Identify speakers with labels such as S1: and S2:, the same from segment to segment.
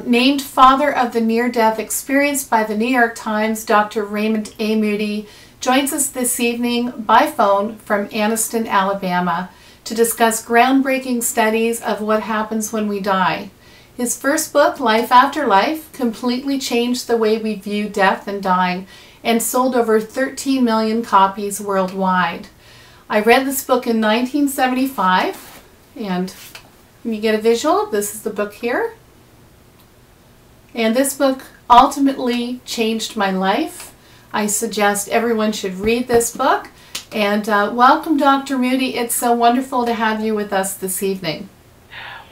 S1: named father of the near-death experience by the New York Times, Dr. Raymond A. Moody, joins us this evening by phone from Anniston, Alabama, to discuss groundbreaking studies of what happens when we die. His first book, Life After Life, completely changed the way we view death and dying and sold over 13 million copies worldwide. I read this book in 1975, and you get a visual. This is the book here. And this book ultimately changed my life. I suggest everyone should read this book. And welcome, Dr. Moody. It's so wonderful to have you with us this evening.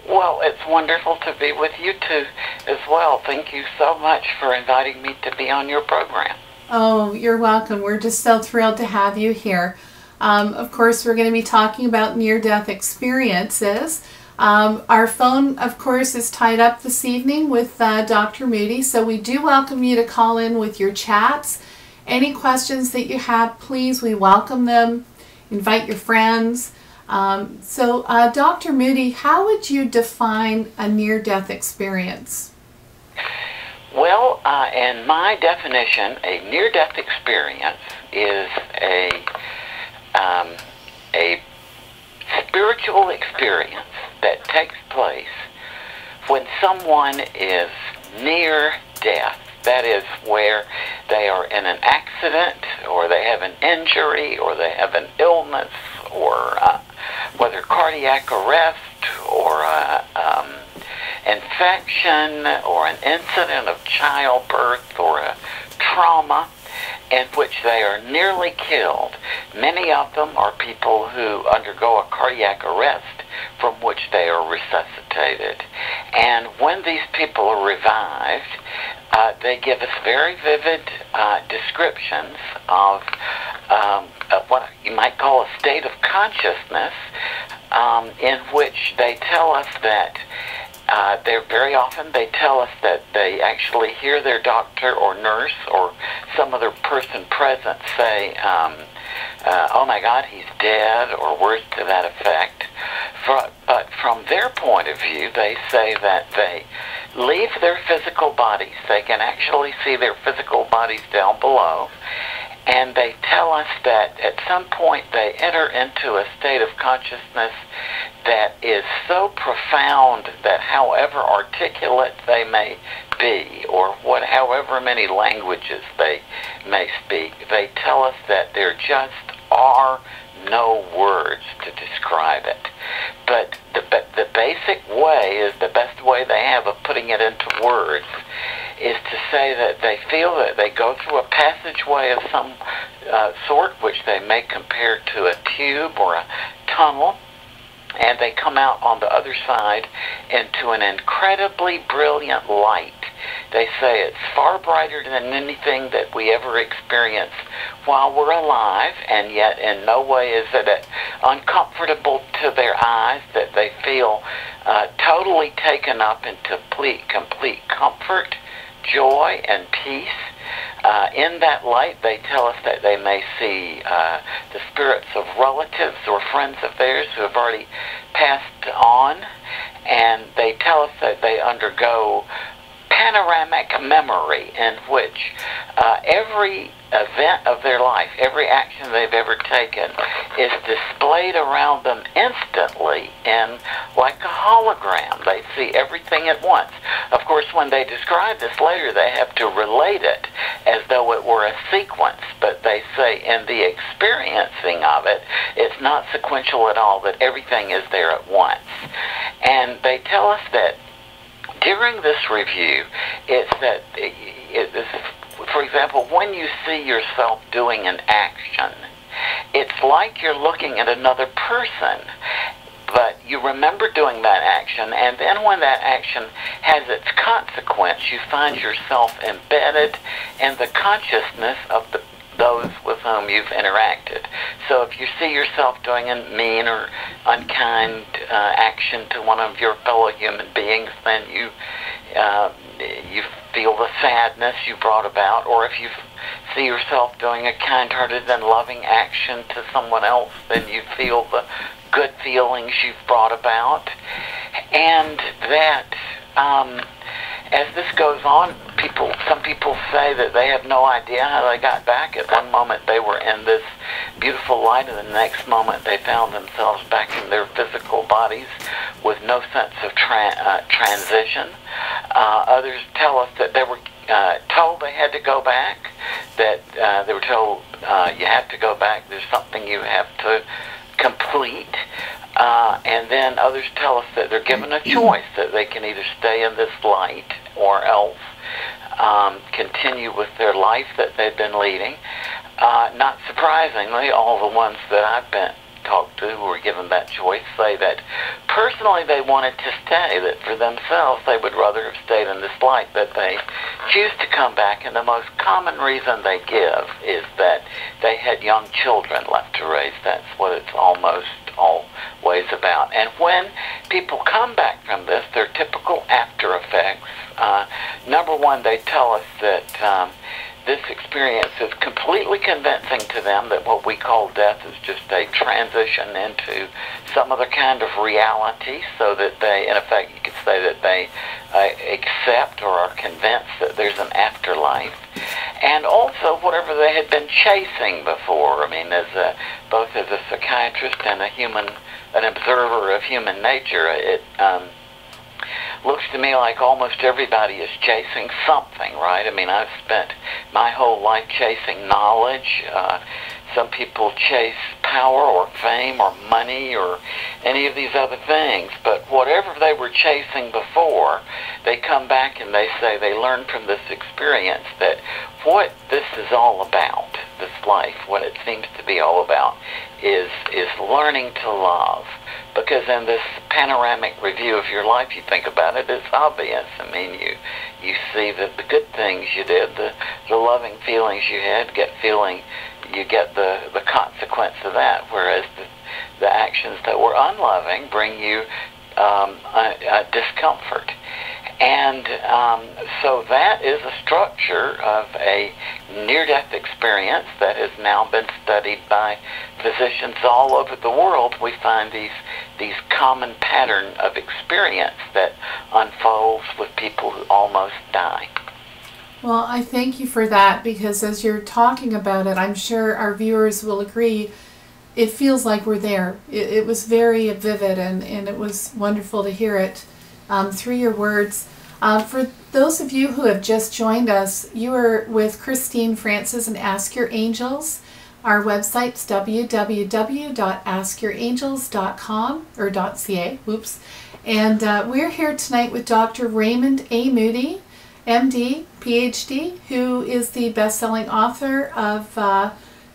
S2: Well, it's wonderful to be with you too as well. Thank you so much for inviting me to be on your program.
S1: Oh, you're welcome. We're just so thrilled to have you here. Of course, we're going to be talking about near-death experiences. Our phone, of course, is tied up this evening with Dr. Moody, so we do welcome you to call in with your chats. Any questions that you have, please, we welcome them. Invite your friends. Dr. Moody, how would you define a near-death experience?
S2: Well, in my definition, a near-death experience is a spiritual experience that takes place when someone is near death. That is where they are in an accident, or they have an injury, or they have an illness, or whether cardiac arrest, or infection, or an incident of childbirth, or a trauma in which they are nearly killed. Many of them are people who undergo a cardiac arrest from which they are resuscitated. And when these people are revived, they give us very vivid descriptions of what you might call a state of consciousness, in which they tell us that very often they tell us that they actually hear their doctor or nurse or some other person present say, oh my God, he's dead, or words to that effect. But from their point of view, they say that they leave their physical bodies. They can actually see their physical bodies down below. And they tell us that at some point they enter into a state of consciousness that is so profound that however articulate they may be, or however many languages they may speak, they tell us that there just are no words to describe it. But the basic way is the best way they have of putting it into words is to say that they feel that they go through a passageway of some sort, which they may compare to a tube or a tunnel, and they come out on the other side into an incredibly brilliant light. They say it's far brighter than anything that we ever experience while we're alive, and yet in no way is it uncomfortable to their eyes, that they feel totally taken up into complete comfort, joy, and peace. In that light, they tell us that they may see the spirits of relatives or friends of theirs who have already passed on, and they tell us that they undergo panoramic memory, in which every event of their life, every action they've ever taken, is displayed around them instantly in like a hologram. They see everything at once. Of course, when they describe this later, they have to relate it as though it were a sequence, but they say in the experiencing of it, it's not sequential at all, that everything is there at once. And they tell us that during this review, for example, when you see yourself doing an action, it's like you're looking at another person, but you remember doing that action, and then when that action has its consequence, you find yourself embedded in the consciousness of those with whom you've interacted. So if you see yourself doing a mean or unkind action to one of your fellow human beings, then you feel the sadness you brought about. Or if you see yourself doing a kind-hearted and loving action to someone else, then you feel the good feelings you've brought about. And that as this goes on, some people say that they have no idea how they got back. At one moment they were in this beautiful light, and the next moment they found themselves back in their physical bodies with no sense of transition. Others tell us that they were told they had to go back, that they were told you have to go back, there's something you have to complete. And then others tell us that they're given a choice, that they can either stay in this light or else continue with their life that they've been leading. Not surprisingly, all the ones that I've been talked to who were given that choice say that personally they wanted to stay, that for themselves they would rather have stayed in this light, but they choose to come back, and the most common reason they give is that they had young children left to raise. That's what it's almost always about. And when people come back from this, their typical after effects, number one, they tell us that this experience is completely convincing to them that what we call death is just a transition into some other kind of reality, so that they, in effect, you could say that they accept or are convinced that there's an afterlife. And also, whatever they had been chasing before, I mean, both as a psychiatrist and an observer of human nature, it looks to me like almost everybody is chasing something, right? I mean, I've spent my whole life chasing knowledge. Some people chase power or fame or money or any of these other things, but whatever they were chasing before, they come back and they say they learned from this experience that what this is all about, this life, what it seems to be all about, is learning to love. Because in this panoramic review of your life, you think about it, it's obvious. I mean, you see the good things you did, the loving feelings you had, you get the consequence of that, whereas the actions that were unloving bring you discomfort. And so that is a structure of a near-death experience that has now been studied by physicians all over the world. We find these common pattern of experience that unfolds with people who almost die.
S1: Well, I thank you for that, because as you're talking about it, I'm sure our viewers will agree, it feels like we're there. It was very vivid, and it was wonderful to hear it through your words. For those of you who have just joined us, you are with Christine Francis and Ask Your Angels. Our website's www.askyourangels.com or .ca. Oops. And we're here tonight with Dr. Raymond A. Moody, MD, Ph.D., who is the best-selling author of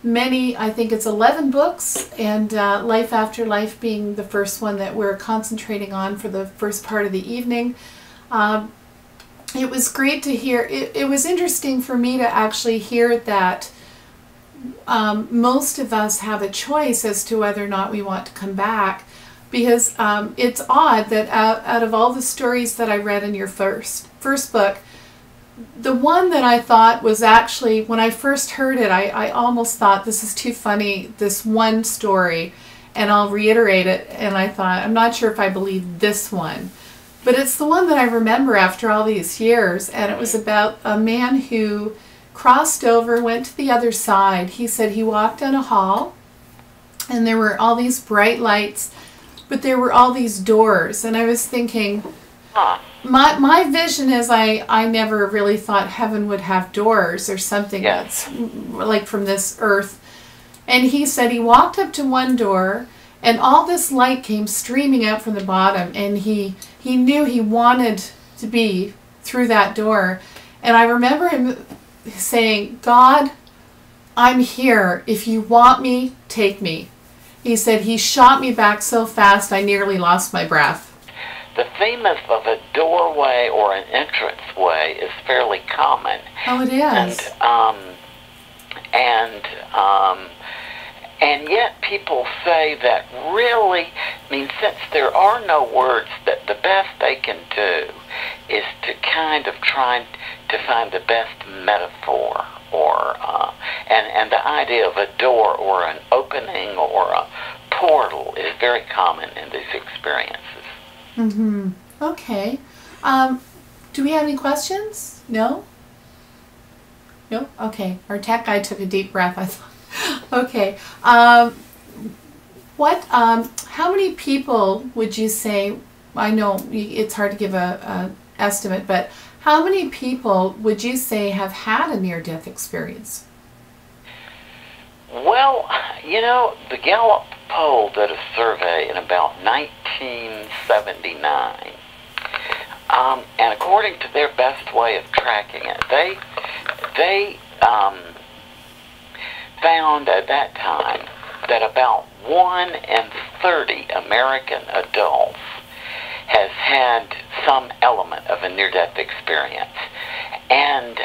S1: many, I think it's 11 books, and Life After Life being the first one that we're concentrating on for the first part of the evening. It was great to hear. It was interesting for me to actually hear that most of us have a choice as to whether or not we want to come back, because it's odd that out of all the stories that I read in your first book, the one that I thought was actually, when I first heard it, I almost thought, this is too funny, this one story, and I'll reiterate it, and I thought, I'm not sure if I believe this one. But it's the one that I remember after all these years, and it was about a man who crossed over, went to the other side. He said he walked down a hall, and there were all these bright lights, but there were all these doors, and I was thinking, my vision is I never really thought heaven would have doors or something that's like from this earth. And he said he walked up to one door, and all this light came streaming out from the bottom, and he knew he wanted to be through that door. And I remember him saying, God, I'm here. If you want me, take me. He said he shot me back so fast I nearly lost my breath.
S2: The theme of a doorway or an entranceway is fairly common.
S1: Oh, it is.
S2: And yet people say that really, I mean, since there are no words, that the best they can do is to kind of try to find the best metaphor, or and the idea of a door or an opening or a portal is very common in these experiences.
S1: Mm-hmm. Okay. Do we have any questions? No? No? Okay. Our tech guy took a deep breath. I thought, okay. How many people would you say, I know it's hard to give a estimate, but how many people would you say have had a near-death experience?
S2: Well, you know, the Gallup poll did a survey in about 1979. And according to their best way of tracking it, they found at that time that about 1 in 30 American adults has had some element of a near-death experience. And,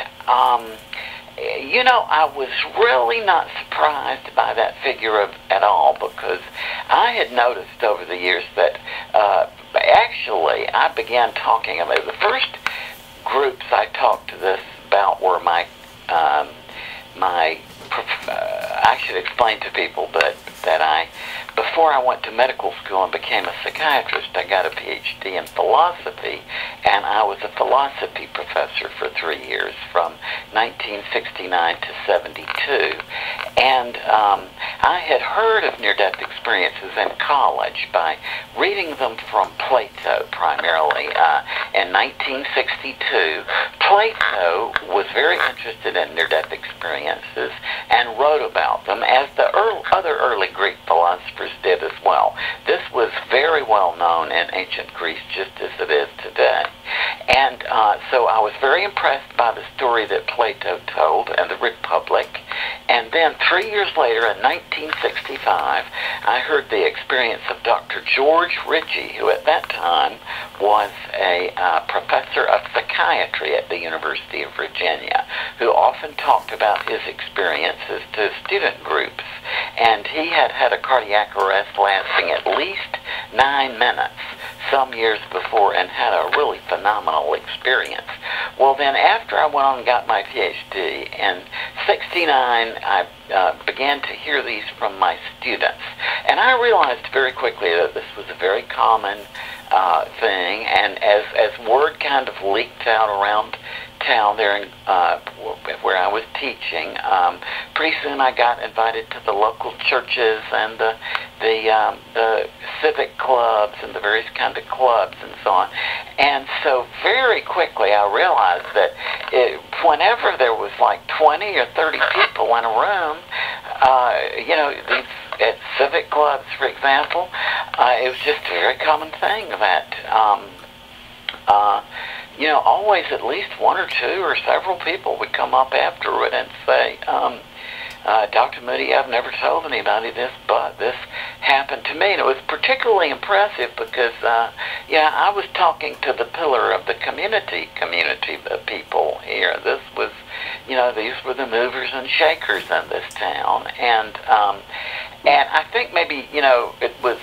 S2: you know, I was really not surprised by that figure at all, because I had noticed over the years that actually I began talking about the first groups I talked to this about were I should explain to people that before I went to medical school and became a psychiatrist, I got a Ph.D. in philosophy, and I was a philosophy professor for 3 years from 1969 to 72. And I had heard of near-death experiences in college by reading them from Plato primarily. In 1962, Plato was very interested in near-death experiences and wrote about them, as the other early Greek philosophers did as well. This was very well known in ancient Greece, just as it is today. And so I was very impressed by the story that Plato told in the Republic. And then 3 years later, in 1965, I heard the experience of Dr. George Ritchie, who at that time was a professor of psychiatry at the University of Virginia, who often talked about his experiences to student groups. And he had had a cardiac arrest lasting at least 9 minutes some years before and had a really phenomenal experience. Well, then after I went on and got my Ph.D. in 69, I began to hear these from my students. And I realized very quickly that this was a very common thing, and as word kind of leaked out around town there in, where I was teaching, pretty soon I got invited to the local churches and the civic clubs and the various kind of clubs and so on. And so very quickly I realized that whenever there was like 20 or 30 people in a room, you know, these at civic clubs, for example, it was just a very common thing that you know, always at least one or two or several people would come up afterward and say, Dr. Moody, I've never told anybody this, but this happened to me. And it was particularly impressive because, yeah, I was talking to the pillar of the community of people here. This was, you know, these were the movers and shakers in this town. And I think maybe, you know, it was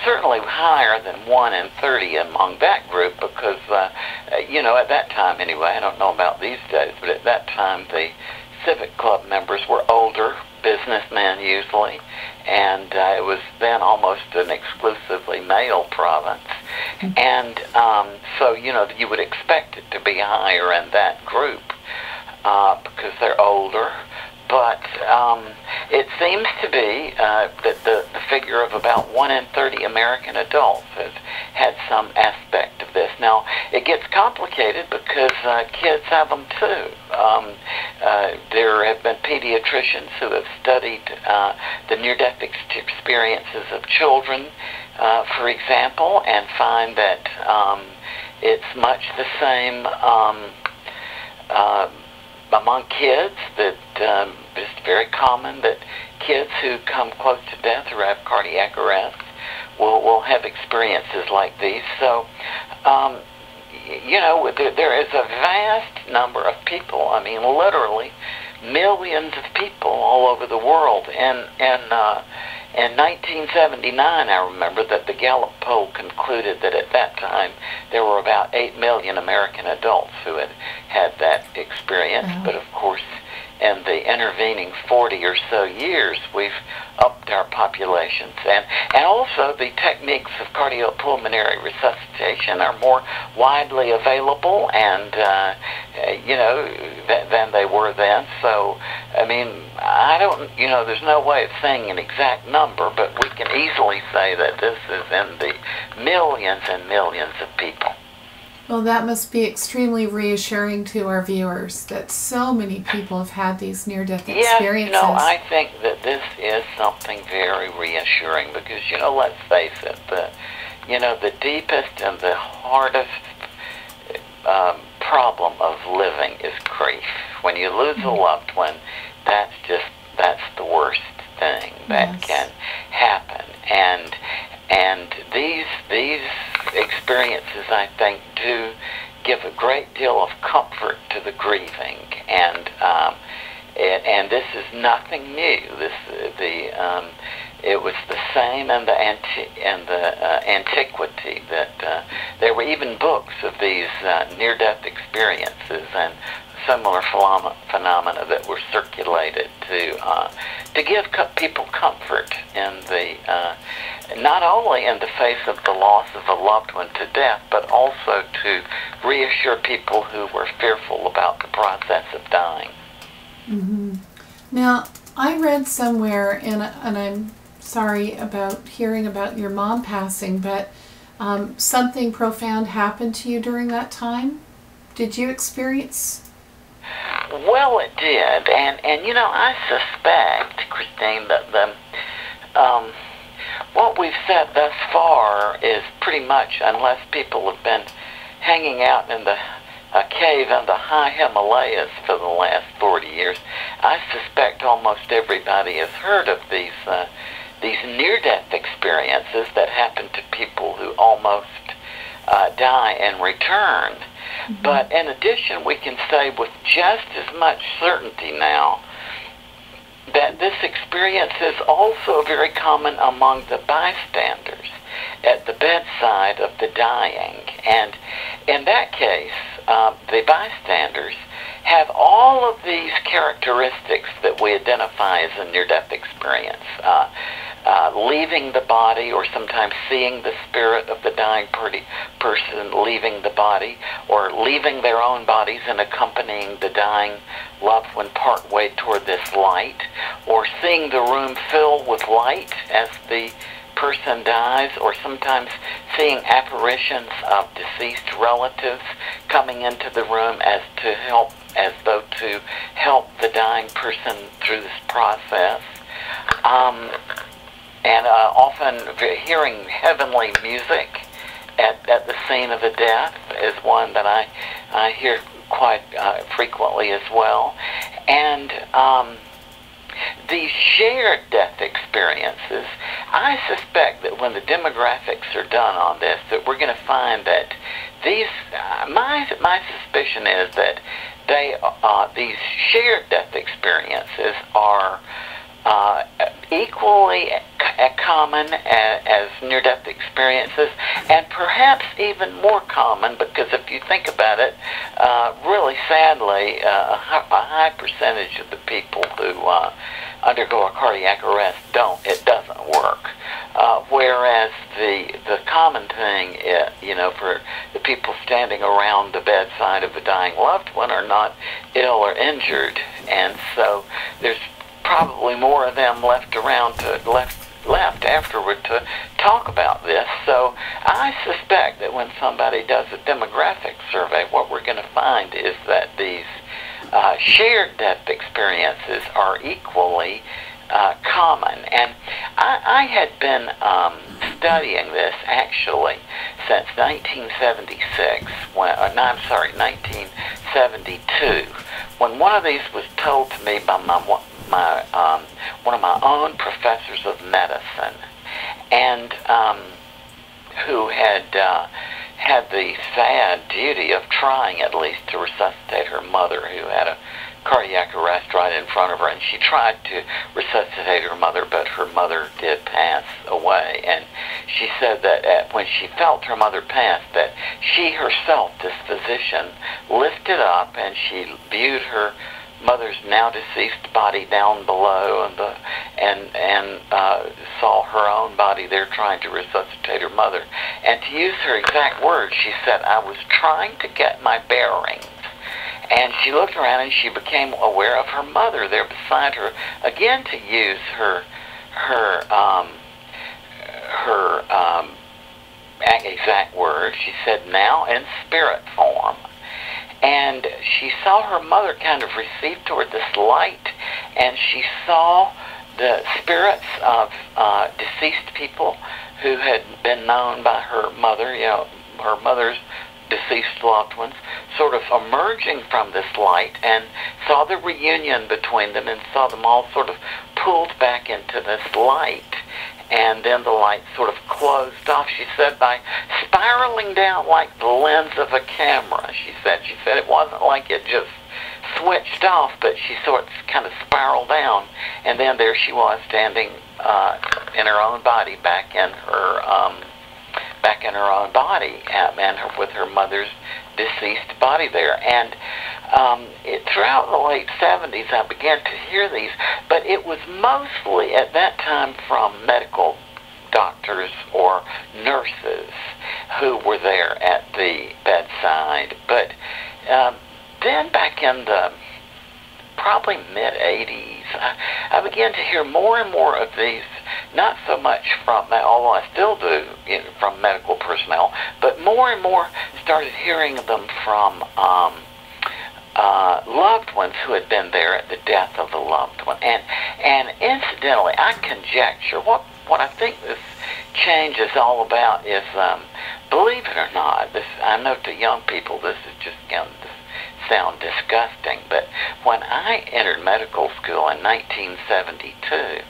S2: certainly higher than 1 in 30 among that group because, you know, at that time anyway, I don't know about these days, but at that time the civic club members were older, businessmen usually, and it was then almost an exclusively male province. And so, you know, you would expect it to be higher in that group because they're older. But it seems to be that the figure of about 1 in 30 American adults has had some aspect of this. Now, it gets complicated because kids have them too. There have been pediatricians who have studied the near-death experiences of children, for example, and find that it's much the same among kids, that it's very common that kids who come close to death or have cardiac arrest will have experiences like these. So, you know, there is a vast number of people, I mean, literally millions of people all over the world. And in 1979, I remember that the Gallup poll concluded that at that time there were about 8 million American adults who had had that experience. Wow. But of course, in the intervening 40 or so years, we've upped our populations. And also the techniques of cardiopulmonary resuscitation are more widely available and, than they were then. So, I mean, there's no way of saying an exact number, but we can easily say that this is in the millions and millions of people.
S1: Well, that must be extremely reassuring to our viewers that so many people have had these near-death experiences.
S2: Yeah, I think that this is something very reassuring because, let's face it, the deepest and the hardest problem of living is grief. When you lose a loved one, that's the worst thing that can happen. And these experiences, I think, do give a great deal of comfort to the grieving, and this is nothing new. It was the same in the antiquity that there were even books of these near-death experiences and similar phenomena that were circulated to give people comfort in the not only in the face of the loss of a loved one to death, but also to reassure people who were fearful about the process of dying.
S1: Mm-hmm. Now, I read somewhere, and I'm sorry about hearing about your mom passing, but something profound happened to you during that time? Did you experience?
S2: Well, it did, and I suspect, Christine, that what we've said thus far is pretty much, unless people have been hanging out in a cave in the high Himalayas for the last 40 years, I suspect almost everybody has heard of these near-death experiences that happen to people who almost die and return. Mm-hmm. But in addition, we can say with just as much certainty now that this experience is also very common among the bystanders at the bedside of the dying. And in that case, the bystanders have all of these characteristics that we identify as a near-death experience. Leaving the body, or sometimes seeing the spirit of the dying person leaving the body, or leaving their own bodies and accompanying the dying loved one part way toward this light, or seeing the room fill with light as the person dies, or sometimes seeing apparitions of deceased relatives coming into the room as though to help the dying person through this process. And often hearing heavenly music at the scene of a death is one that I hear quite frequently as well. And these shared death experiences, I suspect that when the demographics are done on this, that we're going to find that these, my suspicion is that these shared death experiences are equally common as near-death experiences, and perhaps even more common, because if you think about it, really sadly, a high percentage of the people who undergo a cardiac arrest it doesn't work. Whereas the common thing, for the people standing around the bedside of a dying loved one are not ill or injured, and so there's probably more of them left afterward to talk about this. So I suspect that when somebody does a demographic survey, what we're going to find is that these shared death experiences are equally common. And I had been studying this actually since 1976, 1972, when one of these was told to me by one of my own professors of medicine, and who had had the sad duty of trying at least to resuscitate her mother, who had a cardiac arrest right in front of her, and she tried to resuscitate her mother, but her mother did pass away. And she said that when she felt her mother pass, that she herself, this physician, lifted up and she viewed her mother's now deceased body down below, and saw her own body there trying to resuscitate her mother. And to use her exact words, she said, "I was trying to get my bearings." And she looked around and she became aware of her mother there beside her. Again, to use her exact words, she said, "Now in spirit form." And she saw her mother kind of recede toward this light, and she saw the spirits of deceased people who had been known by her mother, her mother's deceased loved ones, sort of emerging from this light, and saw the reunion between them, and saw them all sort of pulled back into this light. And then the light sort of closed off, she said, by spiraling down like the lens of a camera. She said it wasn't like it just switched off, but she sort of kind of spiraled down. And then there she was, standing in her own body, back in her own body, and with her mother's deceased body there. And throughout the late 70s, I began to hear these, but it was mostly at that time from medical doctors or nurses who were there at the bedside. But then back in the probably mid-'80s, I began to hear more and more of these, not so much from, although I still do, from medical personnel, but more and more started hearing them from loved ones who had been there at the death of a loved one. And incidentally, I conjecture, what I think this change is all about is, believe it or not, I know to young people this is just going to sound disgusting, but when I entered medical school in 1972,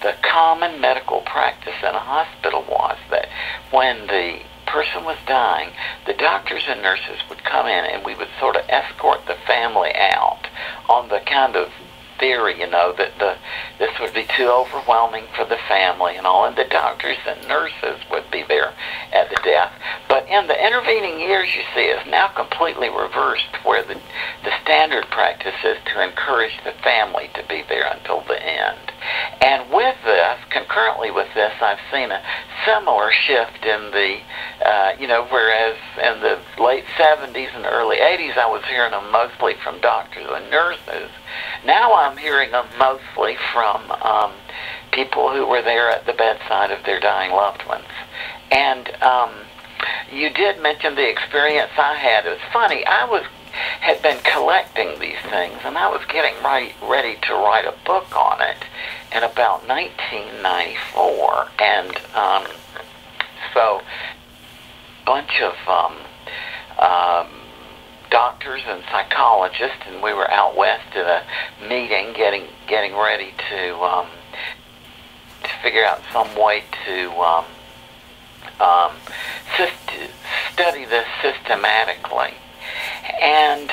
S2: the common medical practice in a hospital was that when the person was dying, the doctors and nurses would come in and we would sort of escort the family out on the kind of theory, that this would be too overwhelming for the family and all, and the doctors and nurses would be there at the death. But in the intervening years, you see, it's now completely reversed, where the standard practice is to encourage the family to be there until the end. And with this, concurrently with this, I've seen a similar shift in the, whereas in the late 70s and early 80s, I was hearing them mostly from doctors and nurses. Now I'm hearing them mostly from people who were there at the bedside of their dying loved ones. And you did mention the experience I had. It was funny. I had been collecting these things, and I was getting ready to write a book on it in about 1994. And so a bunch of doctors and psychologists, and we were out west at a meeting getting ready to figure out some way to study this systematically. And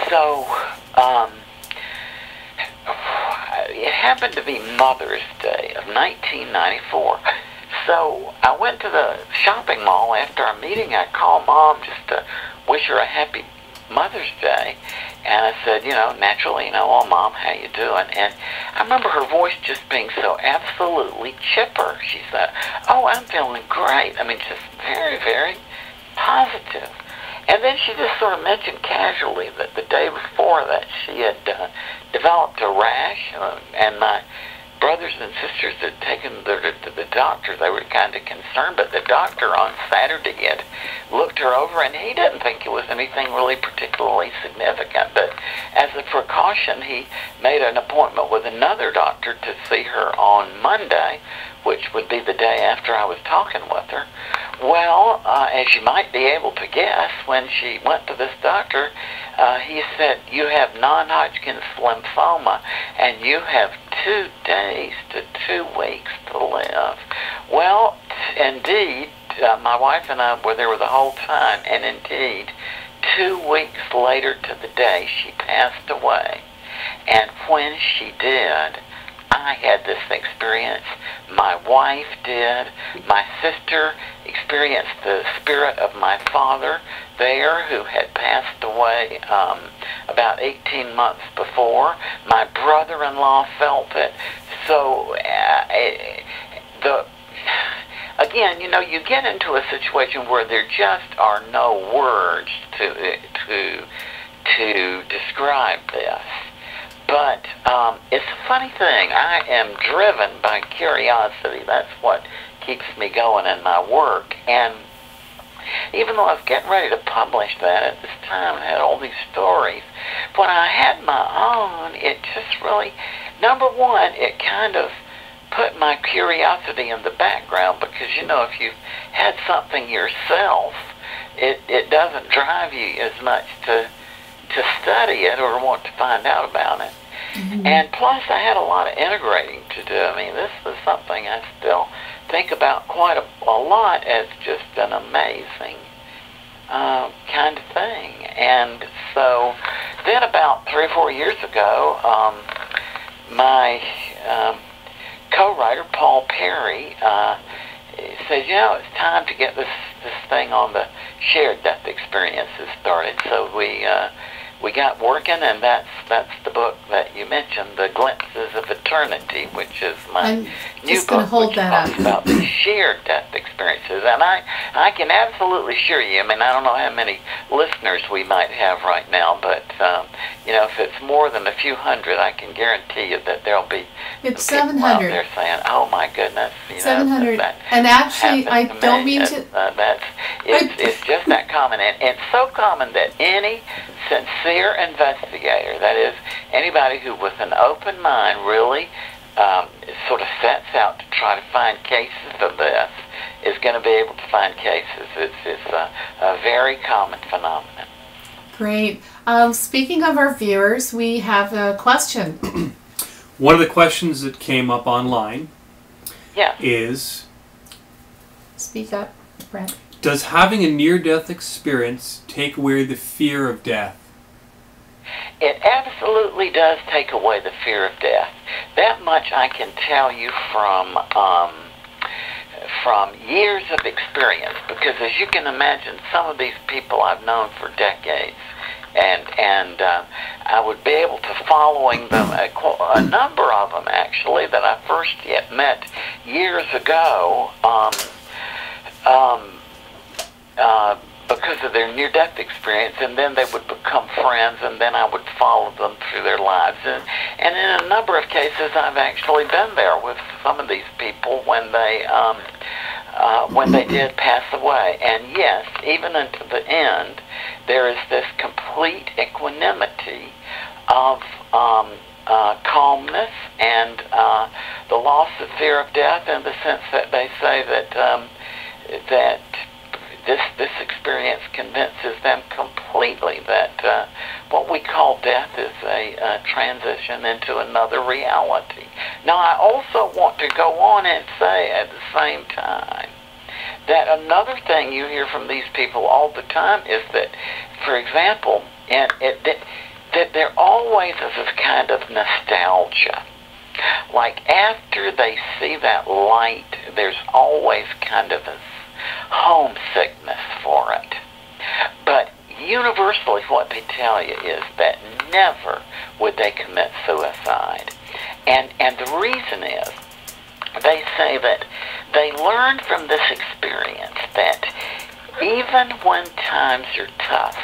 S2: so it happened to be Mother's Day of 1994. So I went to the shopping mall after our meeting. I called Mom just to wish her a happy Mother's Day. And I said, naturally, oh, Mom, how you doing? And I remember her voice just being so absolutely chipper. She said, "Oh, I'm feeling great." I mean, just very, very positive. And then she just sort of mentioned casually that the day before that she had developed a rash, and my brothers and sisters had taken her to the doctor. They were kind of concerned, but the doctor on Saturday had looked her over, and he didn't think it was anything really particularly significant. But as a precaution, he made an appointment with another doctor to see her on Monday, which would be the day after I was talking with her. Well, as you might be able to guess, when she went to this doctor, he said, "You have non-Hodgkin's lymphoma, and you have 2 days to 2 weeks to live." Well, indeed, my wife and I were there the whole time, and indeed, 2 weeks later to the day, she passed away. And when she did, I had this experience. My wife did. My sister experienced the spirit of my father there, who had passed away about 18 months before. My brother-in-law felt it. So again, you know, you get into a situation where there just are no words to describe this. But it's a funny thing. I am driven by curiosity. That's what keeps me going in my work. And even though I was getting ready to publish that at this time, I had all these stories. When I had my own, it just really, number one, it kind of put my curiosity in the background, because, you know, if you've had something yourself, it doesn't drive you as much to study it or want to find out about it. Mm-hmm. And plus, I had a lot of integrating to do. I mean, this is something I still think about quite a lot as just an amazing kind of thing. And so then about 3 or 4 years ago, my co-writer, Paul Perry, said, you know, it's time to get this thing on the shared death experiences started. So we got working, and that's the book that you mentioned, The Glimpses of Eternity, which is my new book, which talks about the shared death experiences. And I can absolutely assure you, I mean, I don't know how many listeners we might have right now, but, you know, if it's more than a few hundred, I can guarantee you that there'll be
S1: it's
S2: some people
S1: 700.
S2: out there saying, oh my goodness, you
S1: 700.
S2: know,
S1: And actually, I don't mean to...
S2: It's just that common, and it's so common that any sincere investigator, that is, anybody who with an open mind really sort of sets out to try to find cases of this, is going to be able to find cases. It's a very common phenomenon.
S1: Great. Speaking of our viewers, we have a question.
S3: One of the questions that came up online is...
S1: Speak up, Brent.
S3: Does having a near-death experience take away the fear of death?
S2: It absolutely does take away the fear of death. That much I can tell you from years of experience, because as you can imagine, some of these people I've known for decades, and I would be able to following them, a number of them actually, that I first met years ago, because of their near-death experience, and then they would become friends, and then I would follow them through their lives. And in a number of cases, I've actually been there with some of these people when they did pass away. And yes, even unto the end, there is this complete equanimity of calmness and the loss of fear of death, in the sense that they say that this experience convinces them completely that what we call death is a transition into another reality. Now, I also want to go on and say at the same time that another thing you hear from these people all the time is that, for example, that there always is this kind of nostalgia. Like after they see that light, there's always kind of this homesickness for it. But universally, what they tell you is that never would they commit suicide. And the reason is, they say that they learned from this experience that even when times are tough,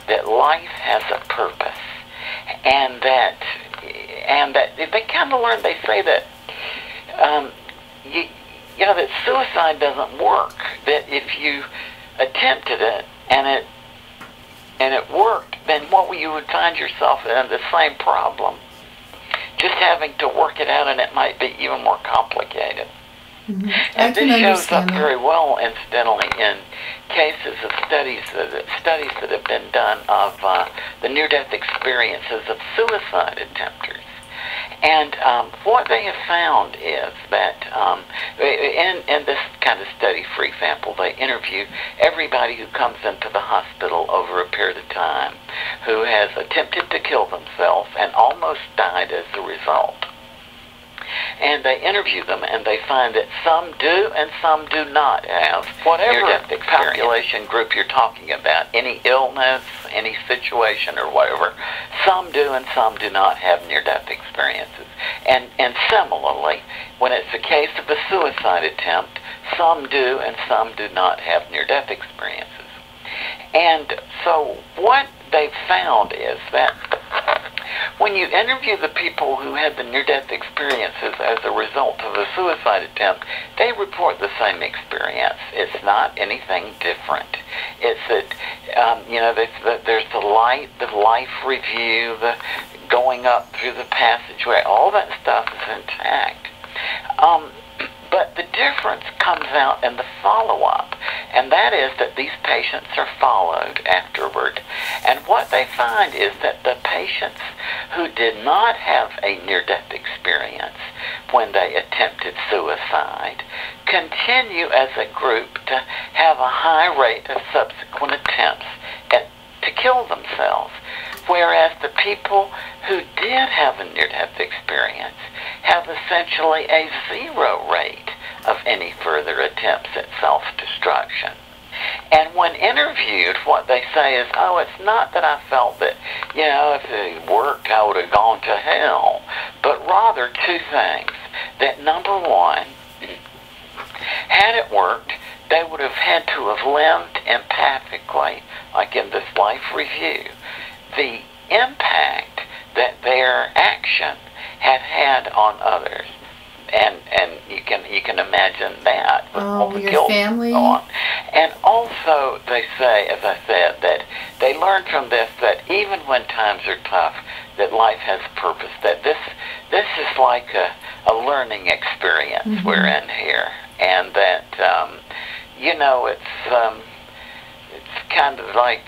S2: that life has a purpose, and that they kind of learn. They say that you know, that suicide doesn't work. That if you attempted it and it worked, then you would find yourself in the same problem, just having to work it out, and it might be even more complicated.
S1: Mm-hmm.
S2: And this shows up very well, incidentally, in cases of studies that have been done of the near-death experiences of suicide attempters. And what they have found is that in this kind of study, for example, they interview everybody who comes into the hospital over a period of time who has attempted to kill themselves and almost died as a result. and they interview them, and they find that some do and some do not have whatever population group you're talking about, any illness, any situation or whatever, some do and some do not have near-death experiences. And similarly, when it's a case of a suicide attempt, some do and some do not have near-death experiences. And so what they've found is that when you interview the people who had the near-death experiences as a result of a suicide attempt, they report the same experience. It's not anything different. It's that, there's the life review, the going up through the passageway, all that stuff is intact. But the difference comes out in the follow-up, and that is that these patients are followed afterward. And what they find is that the patients who did not have a near-death experience when they attempted suicide continue as a group to have a high rate of subsequent attempts to kill themselves, whereas the people who did have a near-death experience have essentially a zero rate of any further attempts at self-destruction. And when interviewed, what they say is, oh, it's not that I felt that, if it worked, I would have gone to hell, but rather two things. That number one, had it worked, they would have had to have lived empathically, like in this life review. The impact that their action had on others, and you can imagine that with all the guilt
S1: family.
S2: On. And also they say, as I said, that they learn from this that even when times are tough, that life has purpose. That this is like a learning experience we're in here, and that it's kind of like,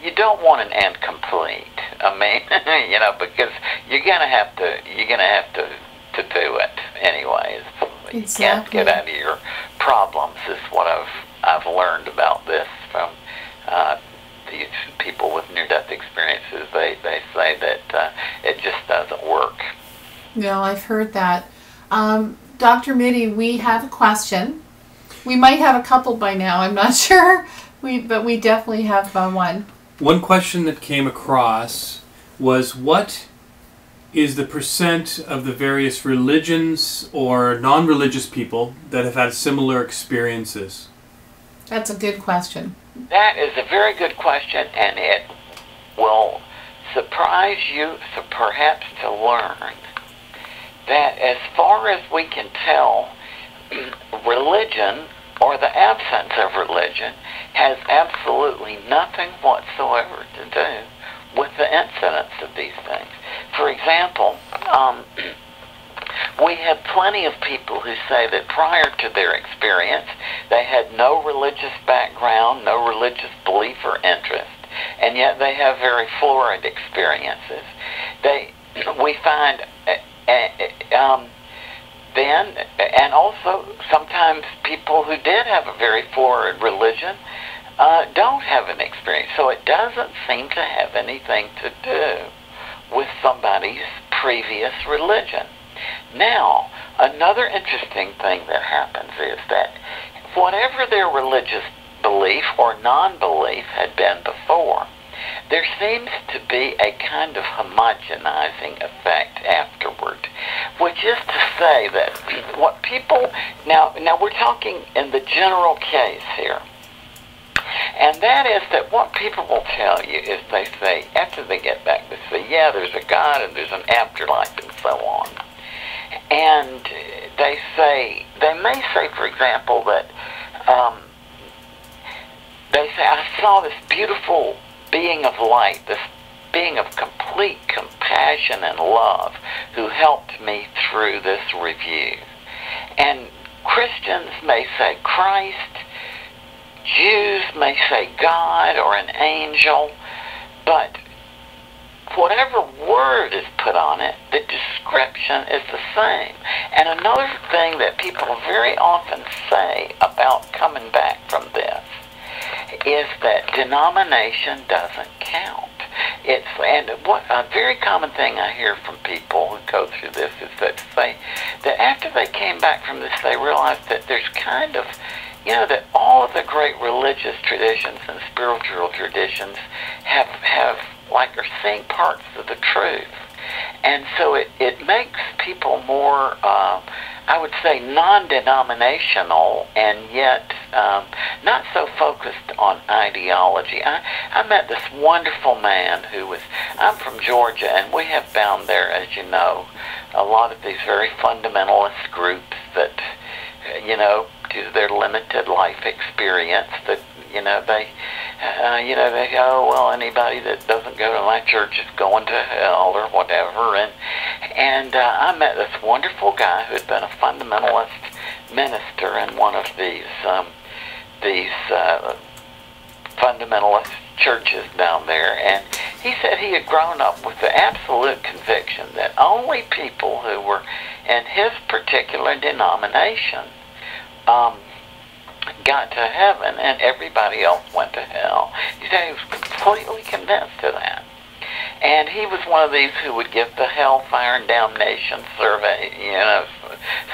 S2: you don't want an end complete. I mean, because you're gonna have to do it anyways. You can't get out of your problems, is what I've learned about this from these people with near-death experiences. They say that it just doesn't work.
S1: No, I've heard that. Dr. Moody, we have a question. We might have a couple by now, I'm not sure, but we definitely have one.
S3: One question that came across was, what is the percent of the various religions or non-religious people that have had similar experiences?
S1: That's a good question.
S2: That is a very good question, and it will surprise you perhaps to learn that as far as we can tell, religion, or the absence of religion, has absolutely nothing whatsoever to do with the incidence of these things. For example, we have plenty of people who say that prior to their experience, they had no religious background, no religious belief or interest, and yet they have very florid experiences. We find then, and also sometimes people who did have a very florid religion don't have an experience. So it doesn't seem to have anything to do with somebody's previous religion. Now, another interesting thing that happens is that whatever their religious belief or non-belief had been before, there seems to be a kind of homogenizing effect afterward, which is to say that what people, now we're talking in the general case here, and that is that what people will tell you is they say, after they get back, they say, yeah, there's a God and there's an afterlife and so on. And they may say, for example, that they say, I saw this beautiful being of light, this being of complete compassion and love, who helped me through this review. And Christians may say Christ, Jews may say God or an angel, but whatever word is put on it, the description is the same. And another thing that people very often say about coming back from this is that denomination doesn't count. And what a very common thing I hear from people who go through this is that after they came back from this, they realized that there's kind of, that all of the great religious traditions and spiritual traditions are seeing parts of the truth. And so it makes people more, I would say, non-denominational, and yet not so focused on ideology. I met this wonderful man I'm from Georgia, and we have found there, as you know, a lot of these very fundamentalist groups that, due to their limited life experience, that, they go, well, anybody that doesn't go to my church is going to hell or whatever. And I met this wonderful guy who had been a fundamentalist minister in one of these fundamentalist churches down there. And he said he had grown up with the absolute conviction that only people who were in his particular denomination got to heaven, and everybody else went to hell. He said he was completely convinced of that. And he was one of these who would give the hellfire and damnation survey,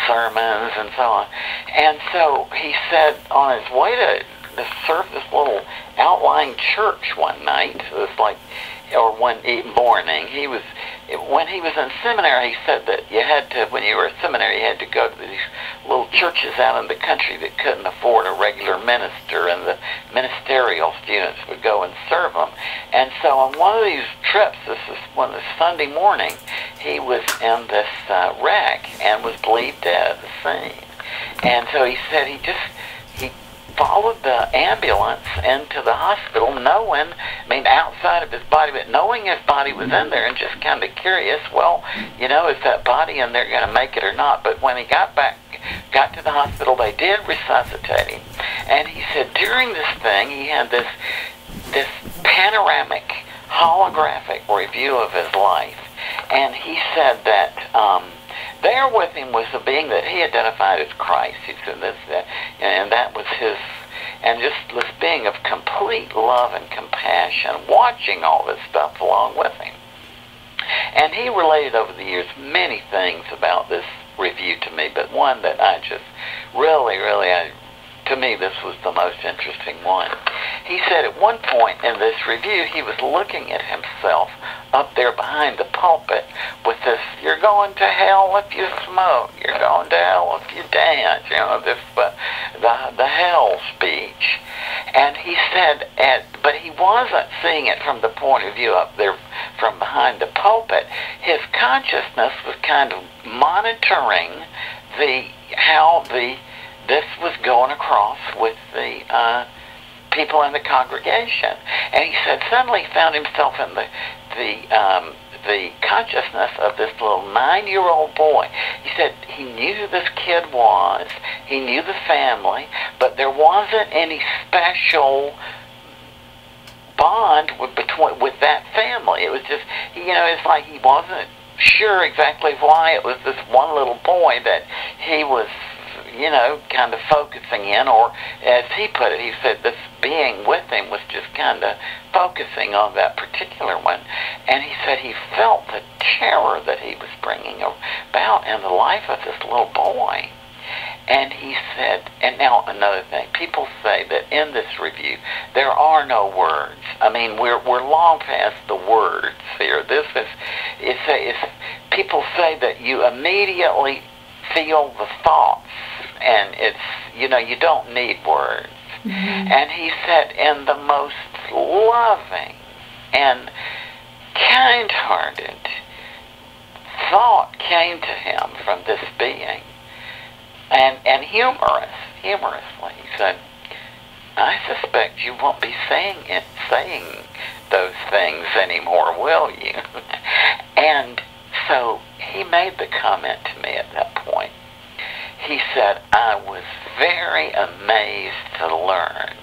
S2: sermons and so on. And so he said on his way to serve this little outlying church one night, one morning, when he was in seminary, he said that when you were in seminary, you had to go to these little churches out in the country that couldn't afford a regular minister, and the ministerial students would go and serve them. And so on one of these trips, this Sunday morning, he was in this wreck and was believed dead at the scene. And so he said he followed the ambulance into the hospital, outside of his body, but knowing his body was in there, and just kind of curious, is that body in there going to make it or not? But when he got to the hospital, they did resuscitate him. And he said during this thing, he had this panoramic, holographic review of his life. And he said that there with him was a being that he identified as Christ. He said and that was his, and just this being of complete love and compassion, watching all this stuff along with him. And he related over the years many things about this review to me, but one that I just really, to me, this was the most interesting one. He said at one point in this review, he was looking at himself up there behind the pulpit with this, "You're going to hell if you smoke, you're going to hell if you dance," the hell speech. And he said, but he wasn't seeing it from the point of view up there from behind the pulpit. His consciousness was kind of monitoring how this was going across with the people in the congregation. And he said suddenly he found himself in the consciousness of this little 9-year-old boy. He said he knew who this kid was, he knew the family, but there wasn't any special bond with that family. It was just, it's like he wasn't sure exactly why it was this one little boy that he was, kind of focusing in, or as he put it, he said this being with him was just kind of focusing on that particular one. And he said he felt the terror that he was bringing about in the life of this little boy. And he said, and now another thing, people say that in this review there are no words. We're long past the words here. People say that you immediately feel the thoughts, and it's, you don't need words. Mm-hmm. And he said in the most loving and kind-hearted thought came to him from this being. And humorously, he said, "I suspect you won't be saying those things anymore, will you?" And so he made the comment to me at that point. He said, "I was very amazed to learn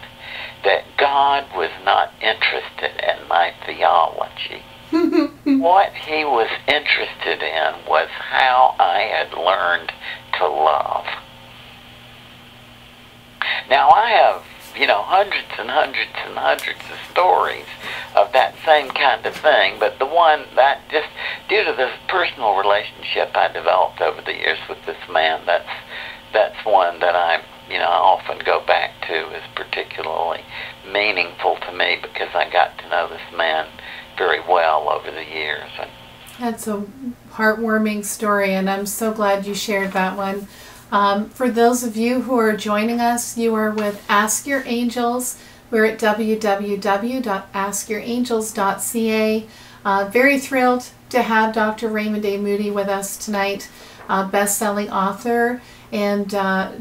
S2: that God was not interested in my theology. What he was interested in was how I had learned to love." Now, I have hundreds and hundreds and hundreds of stories of that same kind of thing, but the one that just due to the personal relationship I developed over the years with this man, that's one that I often go back to as particularly meaningful to me because I got to know this man very well over the years. And
S1: that's a heartwarming story, and I'm so glad you shared that one. For those of you who are joining us, you are with Ask Your Angels. We're at www.askyourangels.ca. Very thrilled to have Dr. Raymond A. Moody with us tonight, best-selling author and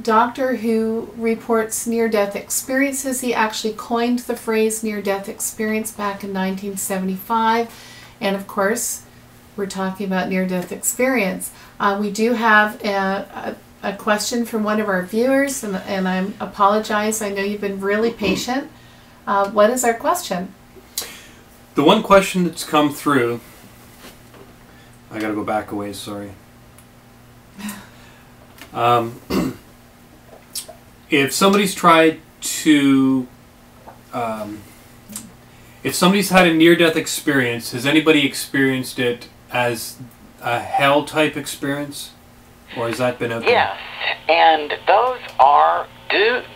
S1: doctor who reports near-death experiences. He actually coined the phrase near-death experience back in 1975. And of course, we're talking about near-death experience. We do have a question from one of our viewers, and I apologize. I know you've been really patient. What is our question?
S3: The one question that's come through, I gotta go back a ways, sorry. If somebody's tried to, if somebody's had a near-death experience, has anybody experienced it as a hell-type experience? Or has that been okay?
S2: Yes, and those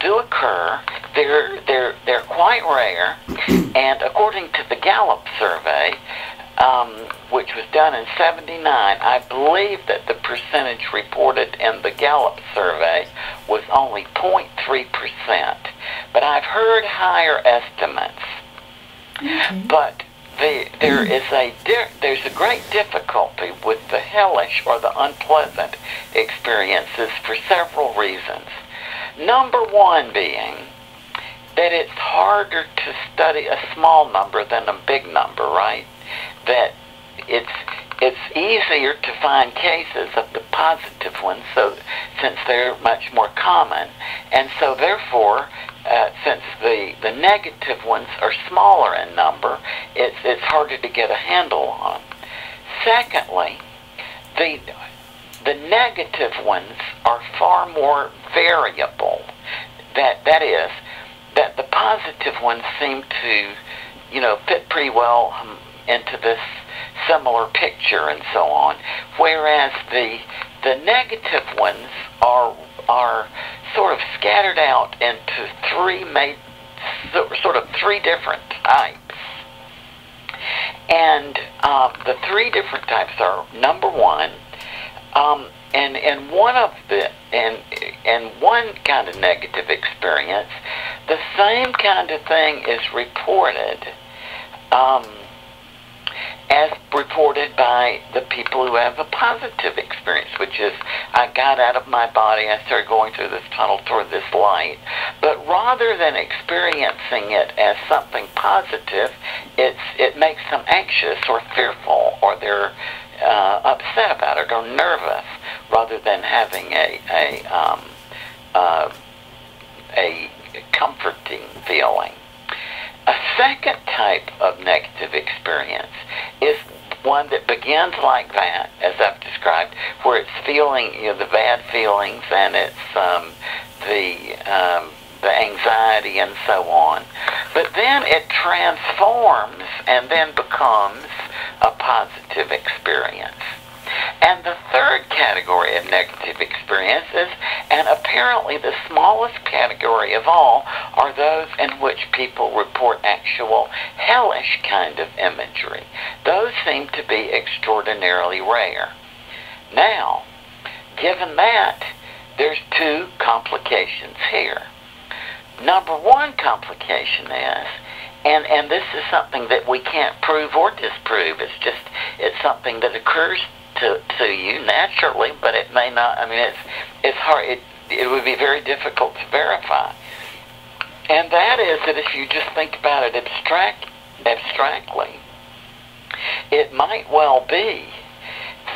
S2: do occur. They're quite rare, and according to the Gallup survey, which was done in '79, I believe that the percentage reported in the Gallup survey was only 0.3%. But I've heard higher estimates.
S1: Okay.
S2: But there's a great difficulty with the hellish or the unpleasant experiences for several reasons. Number one being that it's harder to study a small number than a big number, right? That it's easier to find cases of the positive ones, since they're much more common, and so therefore, since the negative ones are smaller in number, it's harder to get a handle on. Secondly, the negative ones are far more variable. That is, that the positive ones seem to, fit pretty well into this similar picture and so on, whereas the negative ones are sort of scattered out into three different types. And the three different types are, number one, and one kind of negative experience, the same kind of thing is reported as reported by the people who have a positive experience, which is, I got out of my body, I started going through this tunnel toward this light. But rather than experiencing it as something positive, it makes them anxious or fearful, or they're upset about it or nervous, rather than having a comforting feeling. A second type of negative experience is one that begins like that, as I've described, where it's feeling, the bad feelings, and it's the anxiety and so on. But then it transforms and then becomes a positive experience. And the third category of negative experiences, and apparently the smallest category of all, are those in which people report actual hellish kind of imagery. Those seem to be extraordinarily rare. Now, given that, there's two complications here. Number one complication is, and this is something that we can't prove or disprove, it's something that occurs to you naturally, but it may not. I mean, it's hard. It would be very difficult to verify. And that is that if you just think about it abstractly, it might well be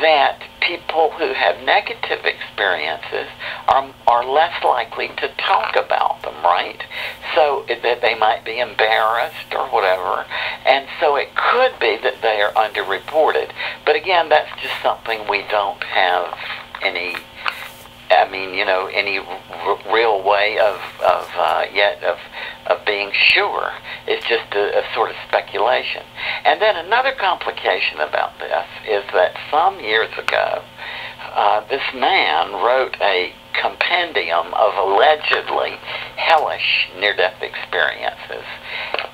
S2: that people who have negative experiences are less likely to talk about them, right? So that they might be embarrassed or whatever, and so it could be that they are underreported. But again, that's just something we don't have any real way of of being sure. It's just a sort of speculation. And then another complication about this is that some years ago, this man wrote a compendium of allegedly hellish near-death experiences,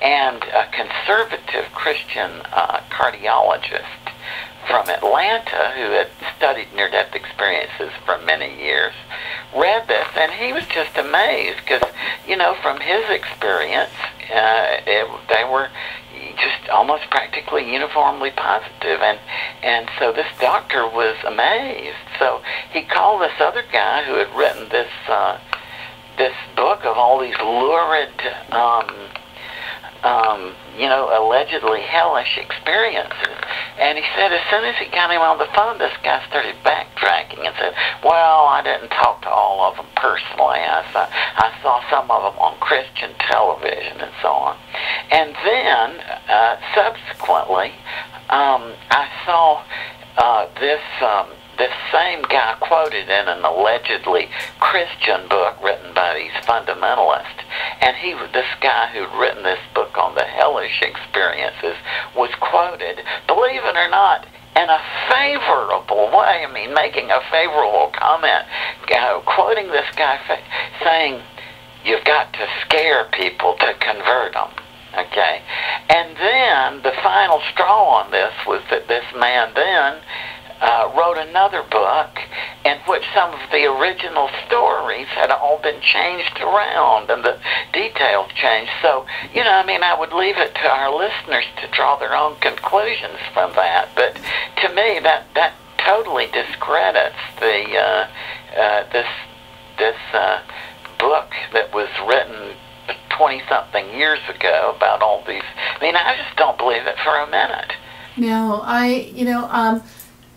S2: and a conservative Christian cardiologist from Atlanta, who had studied near-death experiences for many years, read this, and he was just amazed because, from his experience, they were just almost practically uniformly positive, and so this doctor was amazed. So he called this other guy who had written this book of all these lurid, allegedly hellish experiences. And he said as soon as he got him on the phone, this guy started backtracking and said, well, I didn't talk to all of them personally. I saw some of them on Christian television and so on. And then, subsequently, I saw this same guy quoted in an allegedly Christian book written by these fundamentalists, and this guy who'd written this book on the hellish experiences was quoted, believe it or not, in a favorable way. I mean, making a favorable comment, quoting this guy saying, you've got to scare people to convert them. Okay? And then the final straw on this was that this man then wrote another book in which some of the original stories had all been changed around and the details changed. So, I would leave it to our listeners to draw their own conclusions from that. But to me, that totally discredits this book that was written 20-something years ago about all these. I just don't believe it for a minute.
S1: No,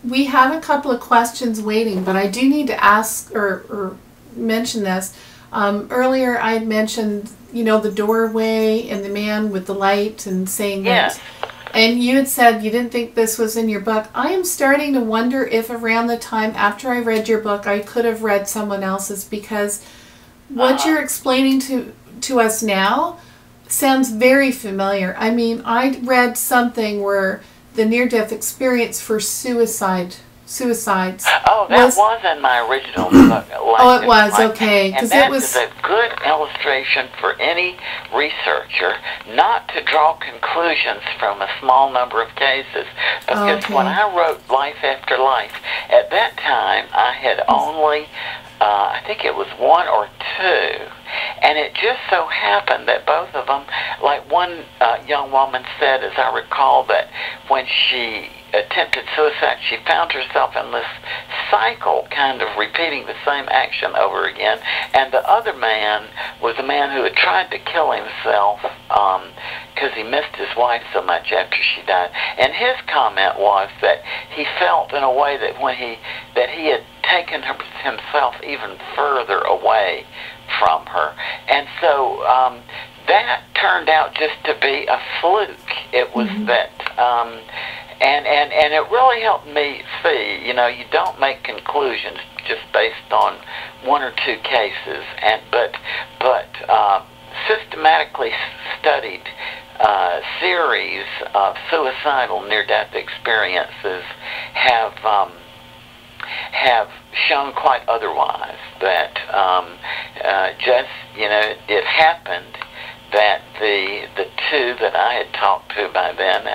S1: we have a couple of questions waiting, but I do need to ask or mention this. Earlier I had mentioned, the doorway and the man with the light and saying
S2: yes.
S1: that. And you had said you didn't think this was in your book. I am starting to wonder if around the time after I read your book, I could have read someone else's, because what you're explaining to us now sounds very familiar. I read something where the near-death experience for suicides.
S2: Oh, that was in my original book.
S1: Oh, it was, okay.
S2: And that is a good illustration for any researcher not to draw conclusions from a small number of cases. Because when I wrote Life After Life, at that time I had only, I think it was one or two. And it just so happened that both of them, like one young woman said, as I recall, that when she attempted suicide, she found herself in this cycle, kind of repeating the same action over again. And the other man was a man who had tried to kill himself because he missed his wife so much after she died. And his comment was that he felt in a way that that he had taken himself even further away from her. And so that turned out just to be a fluke. It was that, and it really helped me see, you don't make conclusions just based on one or two cases, but systematically studied series of suicidal near-death experiences have shown quite otherwise, that it happened that the two that I had talked to by then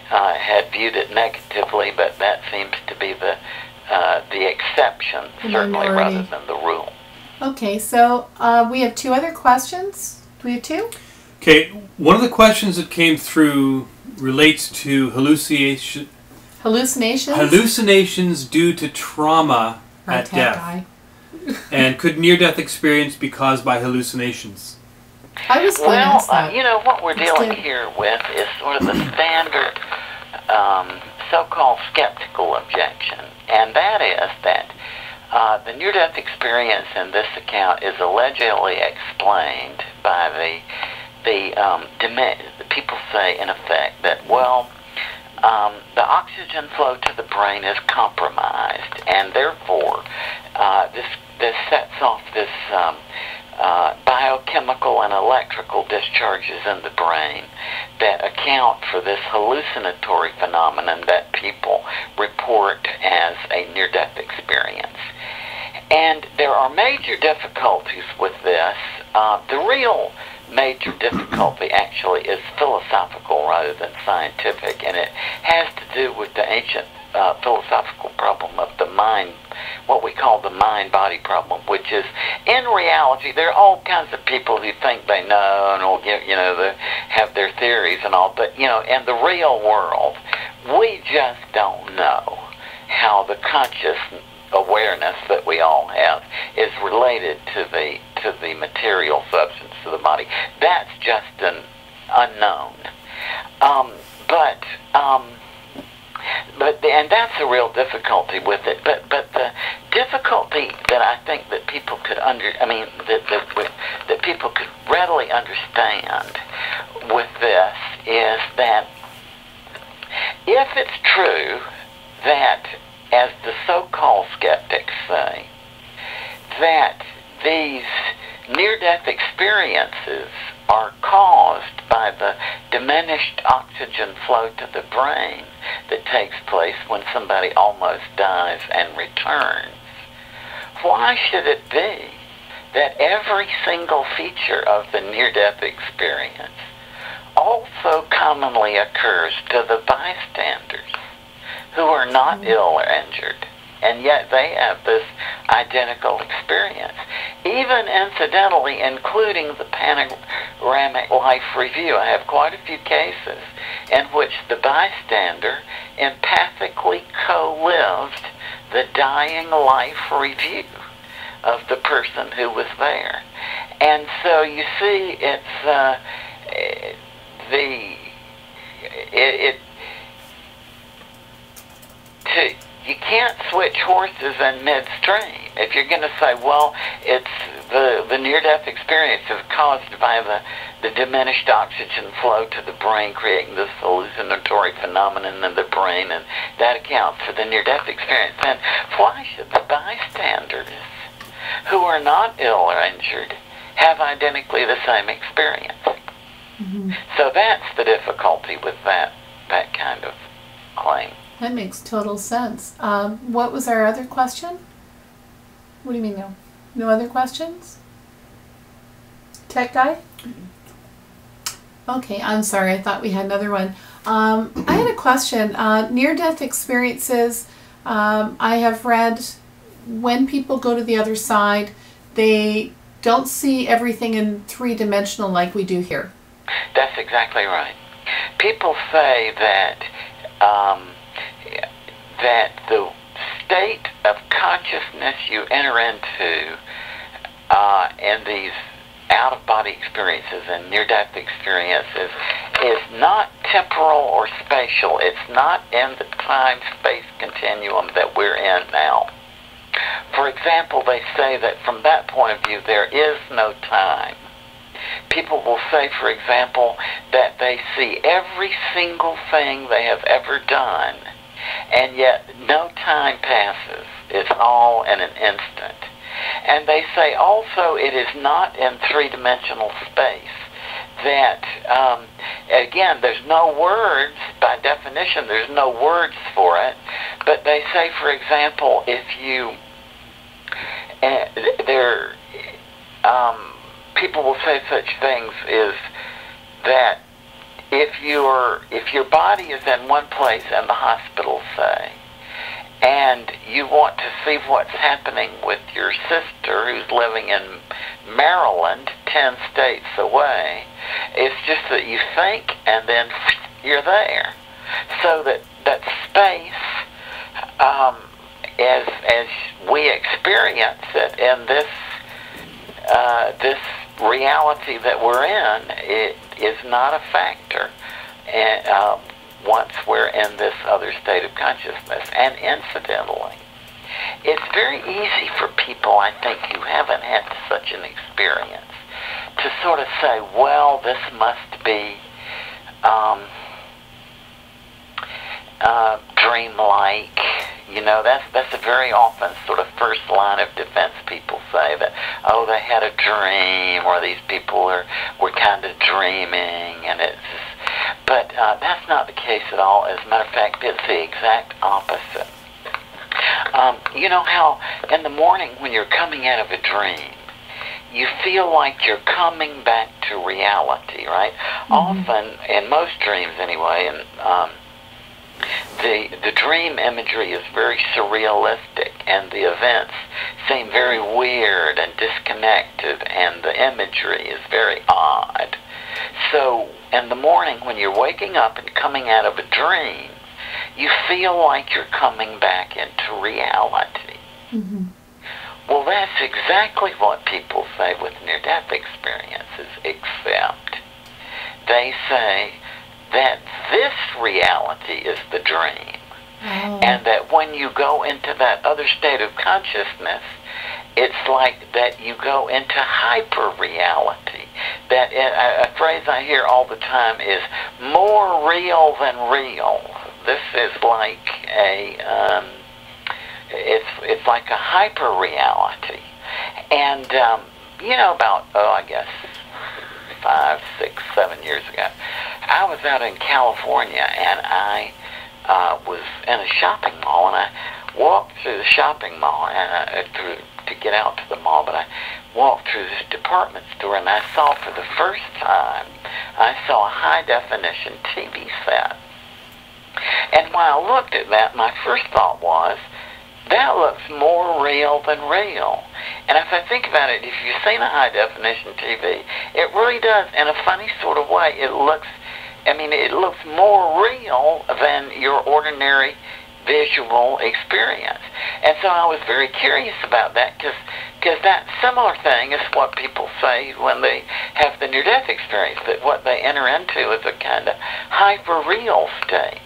S2: had viewed it negatively, but that seems to be the exception, certainly, rather than the rule.
S1: Okay, so we have two other questions. Do we have two?
S3: Okay, one of the questions that came through relates to hallucinations due to trauma at death. And could near-death experience be caused by hallucinations?
S1: I was going to ask that.
S2: What we're dealing here with is sort of the standard so-called skeptical objection, and that is that the near-death experience in this account is allegedly explained by the people say, in effect, that, the oxygen flow to the brain is compromised, and therefore this sets off this biochemical and electrical discharges in the brain that account for this hallucinatory phenomenon that people report as a near-death experience. And there are major difficulties with this. The real major difficulty actually is philosophical rather than scientific, and it has to do with the ancient philosophical problem of the mind, what we call the mind-body problem, which is, in reality, there are all kinds of people who think they know and will give, they have their theories and all, but, in the real world, we just don't know how the conscious awareness that we all have is related to the material substance of the body. That's just an unknown. And that's a real difficulty with it. But the difficulty that I think that people could that people could readily understand with this is that if it's true that, as the so-called skeptics say, that these near-death experiences are caused by the diminished oxygen flow to the brain that takes place when somebody almost dies and returns, why should it be that every single feature of the near-death experience also commonly occurs to the bystanders who are not ill or injured, and yet they have this identical experience, even incidentally including the panoramic life review? I have quite a few cases in which the bystander empathically co-lived the dying life review of the person who was there. And so you see, you can't switch horses in midstream. If you're going to say, well, it's the near-death experience is caused by the diminished oxygen flow to the brain, creating this hallucinatory phenomenon in the brain, and that accounts for the near-death experience, then why should the bystanders who are not ill or injured have identically the same experience? Mm-hmm. So that's the difficulty with that kind of claim.
S1: That makes total sense. What was our other question? What do you mean no? No other questions? Tech guy? Okay, I'm sorry. I thought we had another one. I had a question. Near-death experiences, I have read when people go to the other side, they don't see everything in three-dimensional like we do here.
S2: That's exactly right. People say that the state of consciousness you enter into in these out-of-body experiences and near-death experiences is not temporal or spatial. It's not in the time-space continuum that we're in now. For example, they say that from that point of view, there is no time. People will say, for example, that they see every single thing they have ever done, and yet no time passes. It's all in an instant. And they say also it is not in three-dimensional space. That, again, there's no words, by definition, there's no words for it, but they say, for example, if you, people will say such things is that if your body is in one place in the hospital, say, and you want to see what's happening with your sister who's living in Maryland, 10 states away, it's just that you think and then you're there. So that space, as we experience it in this reality that we're in, it is not a factor once we're in this other state of consciousness. And incidentally, it's very easy for people, I think, who haven't had such an experience to sort of say, well, this must be dreamlike, That's a very often sort of first line of defense. People say that, oh, they had a dream, or these people were kind of dreaming, and but that's not the case at all. As a matter of fact, it's the exact opposite. You know how in the morning when you're coming out of a dream, you feel like you're coming back to reality, right? Mm-hmm. Often, in most dreams anyway, and the dream imagery is very surrealistic, and the events seem very weird and disconnected, and the imagery is very odd. So in the morning when you're waking up and coming out of a dream, you feel like you're coming back into reality. Mm-hmm. Well, that's exactly what people say with near-death experiences, except they say that this reality is the dream. Oh. And that when you go into that other state of consciousness, it's like that you go into hyper-reality. That a phrase I hear all the time is more real than real. This is like it's like a hyper-reality. And, about, I guess 5, 6, 7 years ago, I was out in California, and I was in a shopping mall, and I walked through the shopping mall and to get out to the mall, but I walked through this department store, and I saw for the first time, I saw a high-definition TV set. And when I looked at that, my first thought was, that looks more real than real. And if I think about it, if you've seen a high-definition TV, it really does, in a funny sort of way, it looks more real than your ordinary visual experience. And so I was very curious about that, because that similar thing is what people say when they have the near-death experience, that what they enter into is a kind of hyper-real state.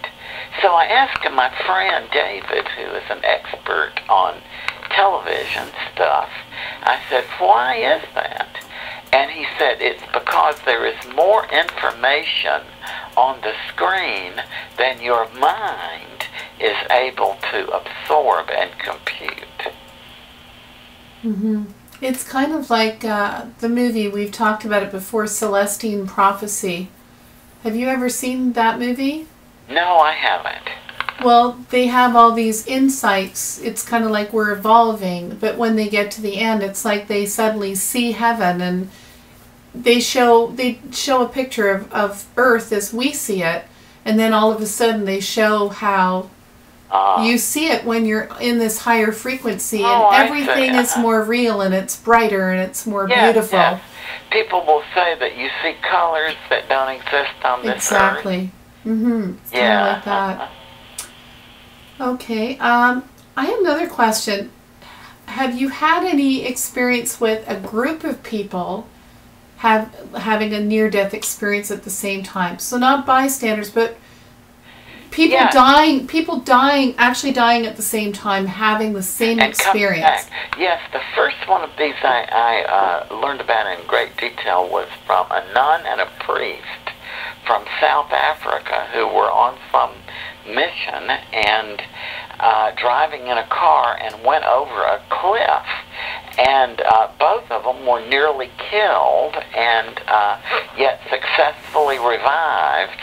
S2: So I asked my friend David, who is an expert on television stuff, I said, why is that? And he said, it's because there is more information on the screen than your mind is able to absorb and compute.
S1: Mm-hmm. It's kind of like the movie, we've talked about it before, Celestine Prophecy. Have you ever seen that movie?
S2: No, I haven't.
S1: Well, they have all these insights. It's kind of like we're evolving, but when they get to the end, it's like they suddenly see heaven, and they show a picture of Earth as we see it, and then all of a sudden they show how you see it when you're in this higher frequency, and everything is more real, and it's brighter, and it's more beautiful. Yes.
S2: People will say that you see colors that don't exist on this Earth.
S1: Exactly. Mm-hmm. It's kind of like that. Okay. I have another question. Have you had any experience with a group of people having a near-death experience at the same time? So not bystanders, but people dying, actually dying at the same time, having the same experience.
S2: Yes, the first one of these I learned about in great detail was from a nun and a priest from South Africa who were on some mission and driving in a car and went over a cliff. And both of them were nearly killed and yet successfully revived.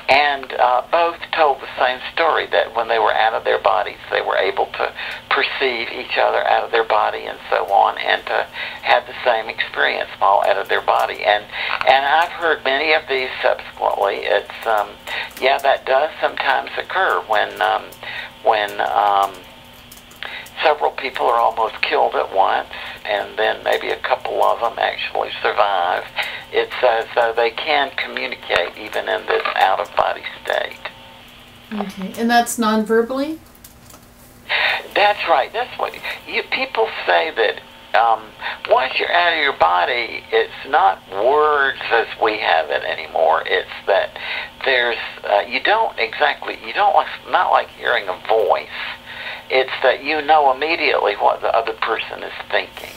S2: And both told the same story, that when they were out of their bodies, they were able to perceive each other out of their body and so on, and to have the same experience while out of their body. And I've heard many of these subsequently. It's that does sometimes occur when several people are almost killed at once, and then maybe a couple of them actually survive. It's as though they can communicate even in this out-of-body state.
S1: Okay, and that's non-verbally?
S2: That's right. That's what people say, that once you're out of your body, it's not words as we have it anymore. It's that there's not like hearing a voice. It's that you know immediately what the other person is thinking.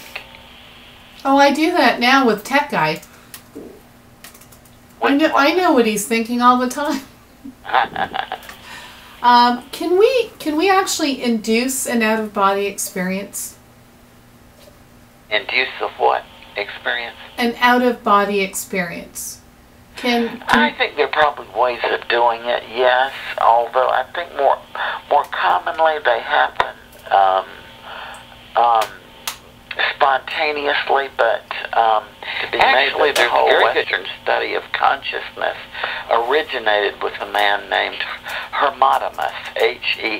S1: Oh, I do that now with Tech Guy. I know what he's thinking all the time. Can we actually induce an out-of-body experience?
S2: Induce of what experience?
S1: An out-of-body experience.
S2: I think there are probably ways of doing it, yes, although I think more commonly they happen spontaneously, but to be actually there's a very Western study of consciousness originated with a man named Hermotimus, Hermotimus,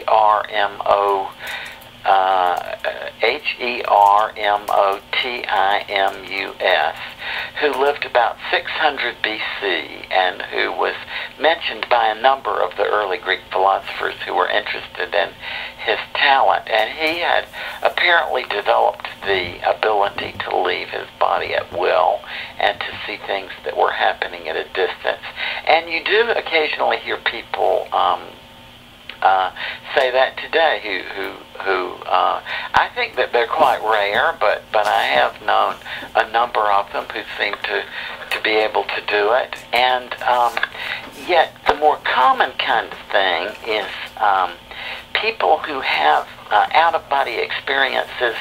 S2: who lived about 600 BC and who was mentioned by a number of the early Greek philosophers who were interested in his talent. And he had apparently developed the ability to leave his body at will and to see things that were happening at a distance. And you do occasionally hear people say that today, who I think that they're quite rare, but I have known a number of them who seem to be able to do it. And yet the more common kind of thing is people who have out-of-body experiences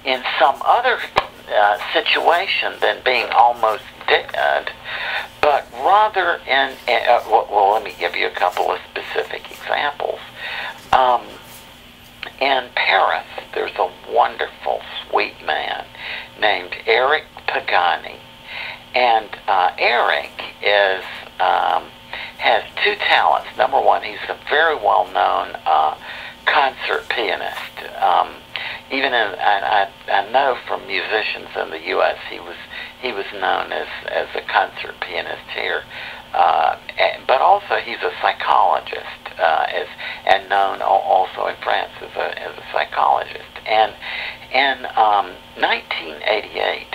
S2: in some other situation than being almost dead, but rather in, well, let me give you a couple of specific examples. In Paris, there's a wonderful, sweet man named Eric Pagani, and Eric has two talents. Number one, he's a very well-known concert pianist. Even I know from musicians in the U.S. he was known as a concert pianist here, but also he's a psychologist, and known also in France as a psychologist. And in 1988,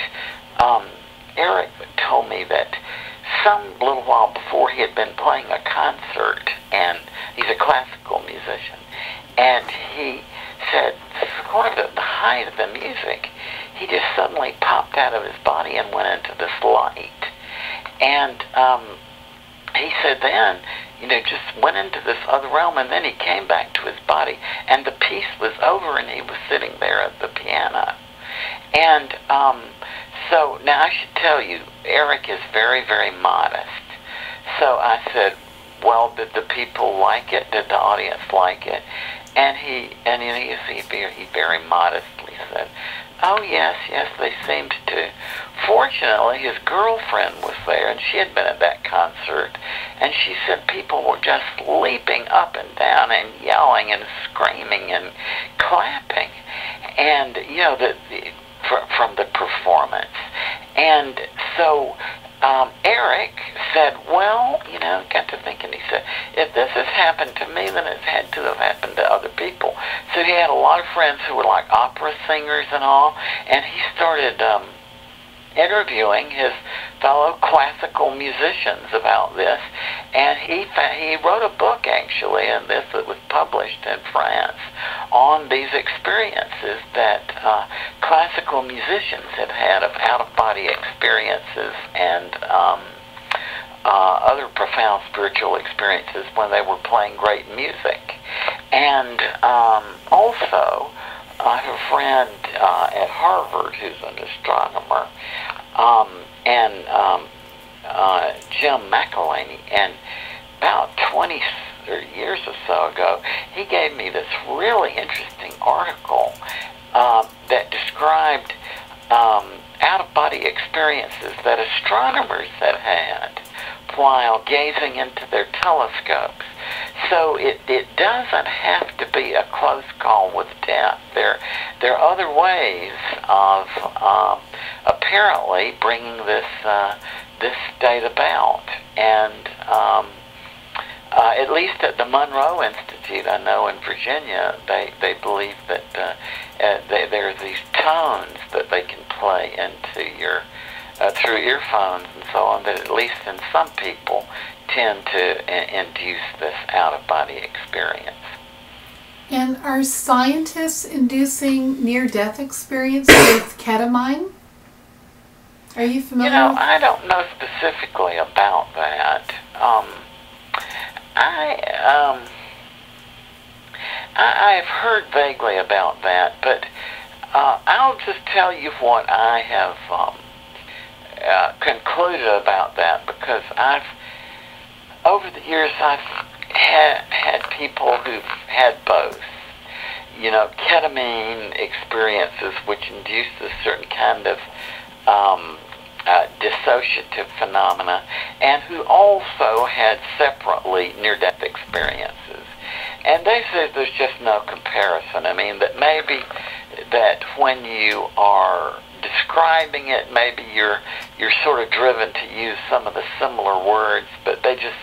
S2: Eric told me that some little while before he had been playing a concert, and he's a classical musician, and he said, sort of at the height of the music, he just suddenly popped out of his body and went into this light. And he said then, just went into this other realm, and then he came back to his body, and the piece was over, and he was sitting there at the piano. And so now I should tell you, Eric is very, very modest. So I said, well, did the people like it? Did the audience like it? And he very modestly said, oh, yes, they seemed to. Fortunately, his girlfriend was there, and she had been at that concert, and she said people were just leaping up and down and yelling and screaming and clapping, and, from the performance. And so Eric said, well, got to thinking, he said, if this has happened to me, then it's had to have happened to other people. So he had a lot of friends who were like opera singers and all, and he started interviewing his fellow classical musicians about this, and he wrote a book, actually, and this that was published in France, on these experiences that classical musicians had had of out-of-body experiences and other profound spiritual experiences when they were playing great music. And also, I have a friend at Harvard who's an astronomer, and Jim McElhaney, and about 20 years or so ago, he gave me this really interesting article that described out-of-body experiences that astronomers had had while gazing into their telescopes. So it doesn't have to be a close call with death. There are other ways of apparently bringing this state about, and at least at the Monroe Institute, I know in Virginia, they believe that there are these tones that they can play into your through earphones and so on, that at least in some people tend to induce this out-of-body experience.
S1: And are scientists inducing near-death experience with ketamine? Are you familiar?
S2: I don't know specifically about that. I've heard vaguely about that, but I'll just tell you what I have concluded about that, because over the years, I've had people who've had both. You know, ketamine experiences, which induce a certain kind of dissociative phenomena, and who also had separately near-death experiences. And they say there's just no comparison. I mean, that maybe that when you are describing it, maybe you're sort of driven to use some of the similar words, but they just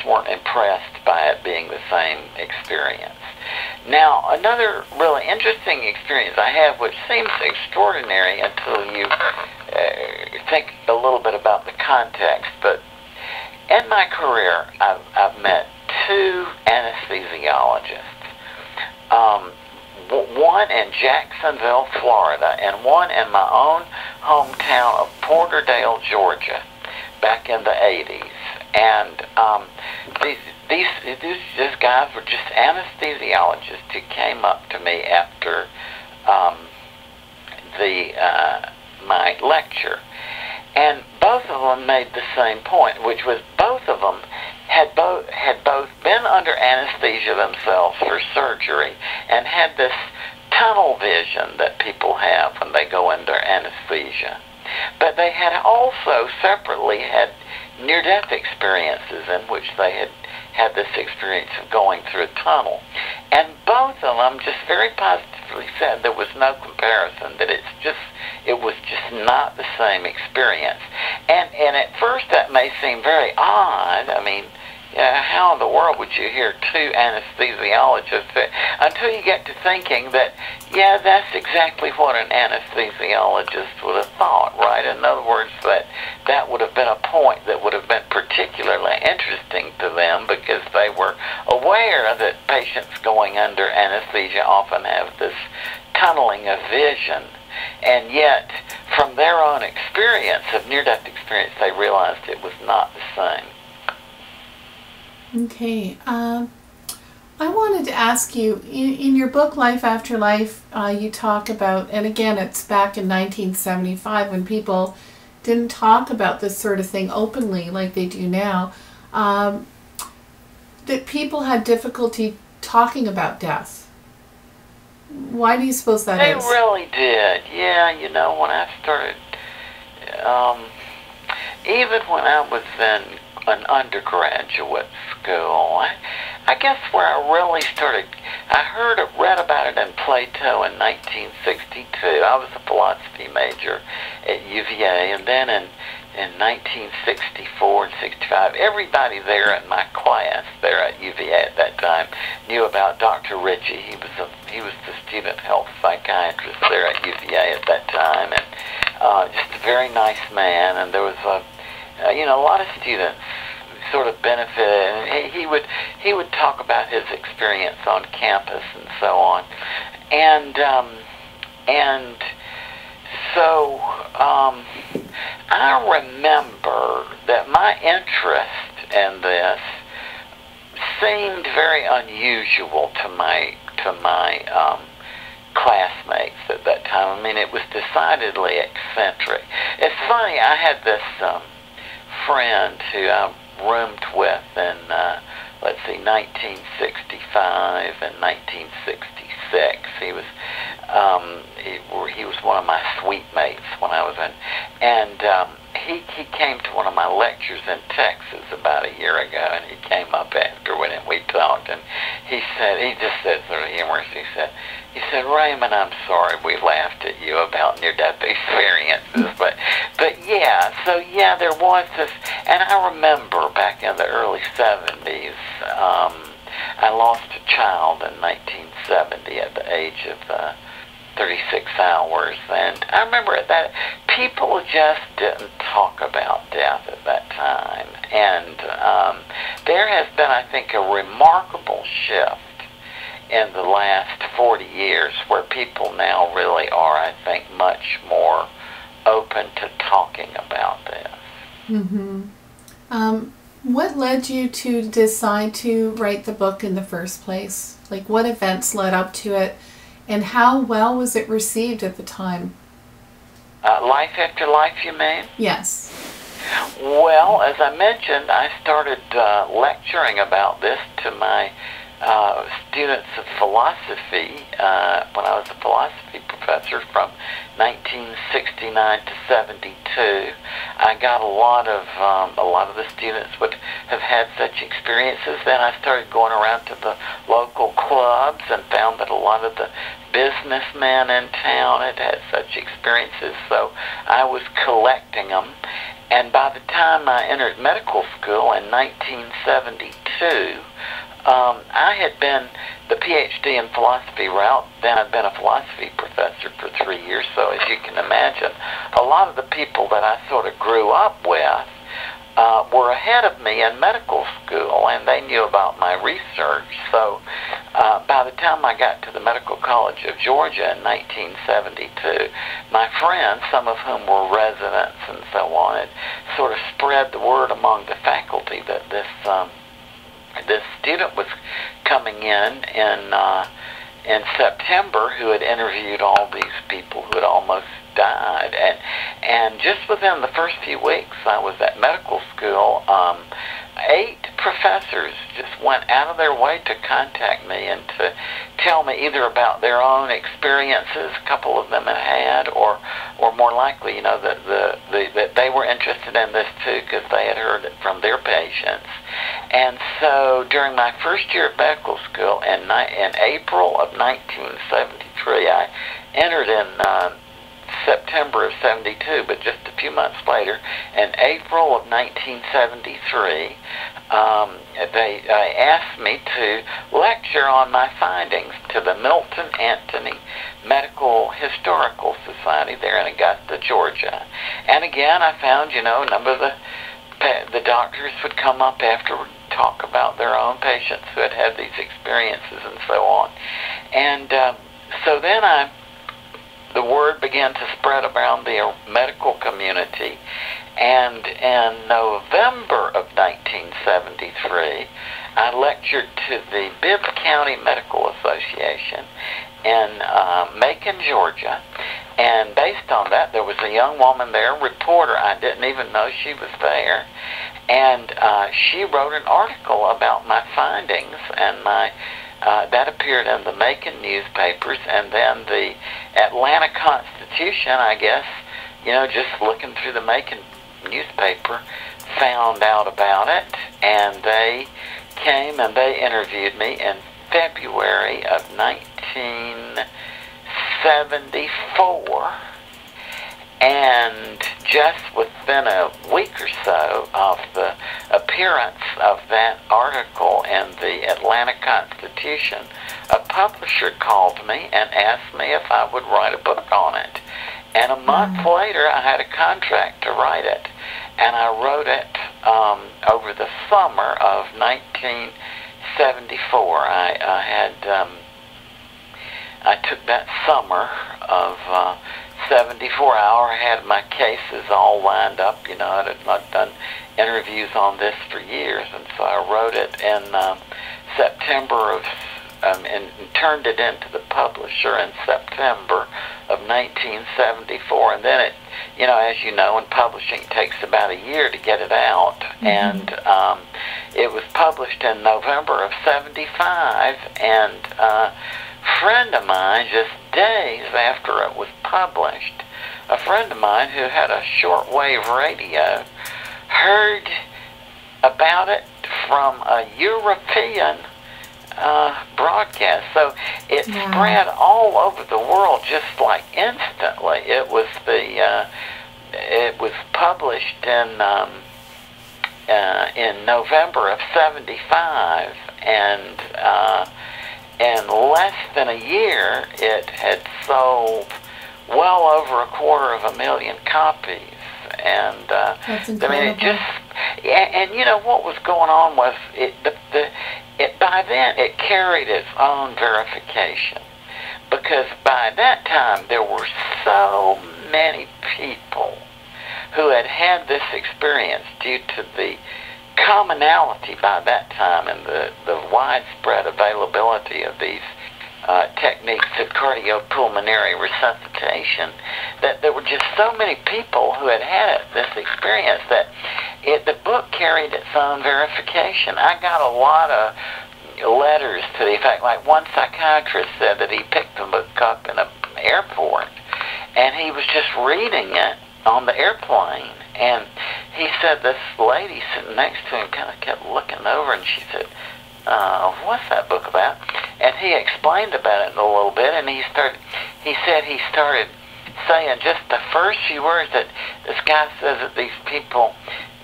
S2: weren't impressed by it being the same experience. Now, another really interesting experience I have, which seems extraordinary until you think a little bit about the context, but in my career, I've met two anesthesiologists. One in Jacksonville, Florida, and one in my own hometown of Porterdale, Georgia, back in the 80s. And these guys were just anesthesiologists who came up to me after my lecture. And both of them made the same point, which was both of them had both been under anesthesia themselves for surgery and had this tunnel vision that people have when they go under anesthesia. But they had also separately had near-death experiences in which they had this experience of going through a tunnel. And both of them just very positively said there was no comparison, that it was just not the same experience. And at first that may seem very odd. I mean, how in the world would you hear two anesthesiologists until you get to thinking that, yeah, that's exactly what an anesthesiologist would have thought, right? In other words, that would have been a point that would have been particularly interesting to them, because they were aware that patients going under anesthesia often have this tunneling of vision. And yet, from their own experience of near-death experience, they realized it was not the same.
S1: Okay. I wanted to ask you, in your book, Life After Life, you talk about, and again, it's back in 1975 when people didn't talk about this sort of thing openly like they do now, that people had difficulty talking about death. Why do you suppose that is?
S2: They really did. Yeah, you know, when I started, even when I was in an undergraduate school, I guess where I really started, I read about it in Plato in 1962. I was a philosophy major at UVA, and then in 1964 and 65, everybody there in my class there at UVA at that time knew about Dr. Ritchie. He was the student health psychiatrist there at UVA at that time, and just a very nice man. And there was a lot of students sort of benefited, and he would talk about his experience on campus and so on, and so I remember that my interest in this seemed very unusual to my classmates at that time. I mean, it was decidedly eccentric. It's funny, I had this friend who I roomed with in, 1965 and 1966. He was one of my suite mates when I was in, and he came to one of my lectures in Texas about a year ago, and he came up after when we talked, and he just said sort of humorously, he said, Raymond, I'm sorry we laughed at you about near-death experiences, but yeah, so yeah, there was this, and I remember back in the early 70s, I lost a child in 1970 at the age of 36 hours, and I remember that people just didn't talk about death at that time, and there has been, I think, a remarkable shift in the last 40 years where people now really are, I think, much more open to talking about this.
S1: Mm-hmm. What led you to decide to write the book in the first place? Like, what events led up to it, and how well was it received at the time?
S2: Life After Life, you mean?
S1: Yes.
S2: Well, as I mentioned, I started lecturing about this to my students of philosophy when I was a philosophy professor from 1969 to 72. I got a lot of the students would have had such experiences. Then I started going around to the local clubs and found that a lot of the businessmen in town had had such experiences, so I was collecting them. And by the time I entered medical school in 1972, I had been the Ph.D. in philosophy route. Then I'd been a philosophy professor for 3 years, so as you can imagine, a lot of the people that I sort of grew up with were ahead of me in medical school, and they knew about my research. So by the time I got to the Medical College of Georgia in 1972, my friends, some of whom were residents and so on, had sort of spread the word among the faculty that this student was coming in September who had interviewed all these people who had almost died, and just within the first few weeks I was at medical school, 8 professors just went out of their way to contact me and to tell me either about their own experiences, a couple of them had, or more likely, that they were interested in this too because they had heard it from their patients. And so during my first year of medical school in April of 1973, I entered in September of 72, but just a few months later, in April of 1973, they asked me to lecture on my findings to the Milton Anthony Medical Historical Society there in Augusta, Georgia. And again, I found, a number of the doctors would come up afterward and talk about their own patients who had had these experiences and so on. And so then the word began to spread around the medical community, and in November of 1973, I lectured to the Bibb County Medical Association in Macon, Georgia, and based on that, there was a young woman there, a reporter. I didn't even know she was there, and she wrote an article about my findings, and that appeared in the Macon newspapers, and then the Atlanta Constitution, I guess, just looking through the Macon newspaper, found out about it, and they came and they interviewed me in February of 1974, and just within a week or so of the appearance of that article in the Atlanta Constitution, a publisher called me and asked me if I would write a book on it. And a month later, I had a contract to write it, and I wrote it over the summer of 1974. I took that summer of 74 hour. I had my cases all lined up. I'd done interviews on this for years, and so I wrote it in September of, and turned it into the publisher in September of 1974. And then it, as you know, in publishing, it takes about a year to get it out. And it was published in November of 75, and a friend of mine, just days after it was published, a friend of mine who had a shortwave radio heard about it from a European broadcast. So it spread all over the world just like instantly. It was published in November of 75, and in less than a year, it had sold well over 250,000 copies. And
S1: That's incredible.
S2: I mean, it just, and what was going on was by then it carried its own verification, because by that time there were so many people who had had this experience due to the commonality by that time and the widespread availability of these techniques of cardiopulmonary resuscitation, that there were just so many people who had had this experience that the book carried its own verification. I got a lot of letters to the effect, like one psychiatrist said that he picked the book up in an airport, and he was just reading it on the airplane, and he said this lady sitting next to him kind of kept looking over, and she said, what's that book about? And he explained about it a little bit, and he said he started saying just the first few words that this guy says that these people,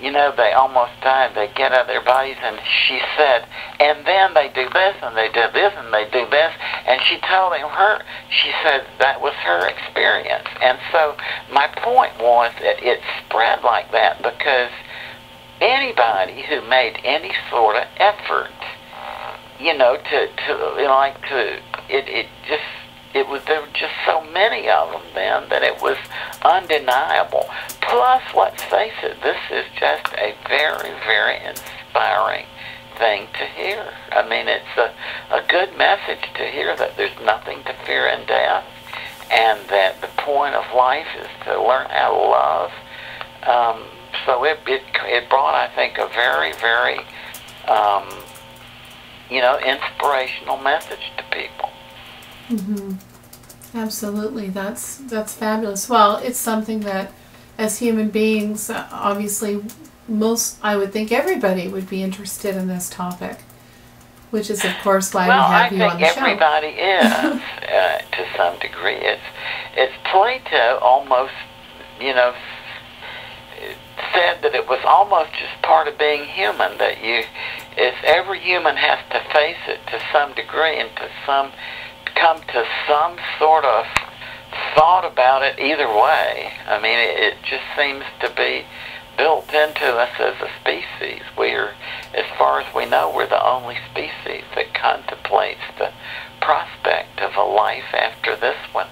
S2: you know, they almost died, they get out of their bodies, and she said, and then they do this, and they do this, and they do this, and she told him she said that was her experience. And so my point was that it spread like that because anybody who made any sort of effort, you know, there were just so many of them then that it was undeniable. Plus, let's face it, this is just a very, very inspiring thing to hear. I mean, it's a good message to hear that there's nothing to fear in death, and that the point of life is to learn how to love. So it brought, I think, a very, very, inspirational message to people.
S1: Mm-hmm. Absolutely, that's fabulous. Well, it's something that, as human beings, obviously, I would think everybody would be interested in this topic, which is, of course, why we have you on the show.
S2: Well, I think everybody is, to some degree. It's Plato almost, said that it was almost just part of being human, that every human has to face it to some degree and come to some sort of thought about it either way. I mean, it just seems to be built into us as a species. As far as we know, we're the only species that contemplates the prospect of a life after this one.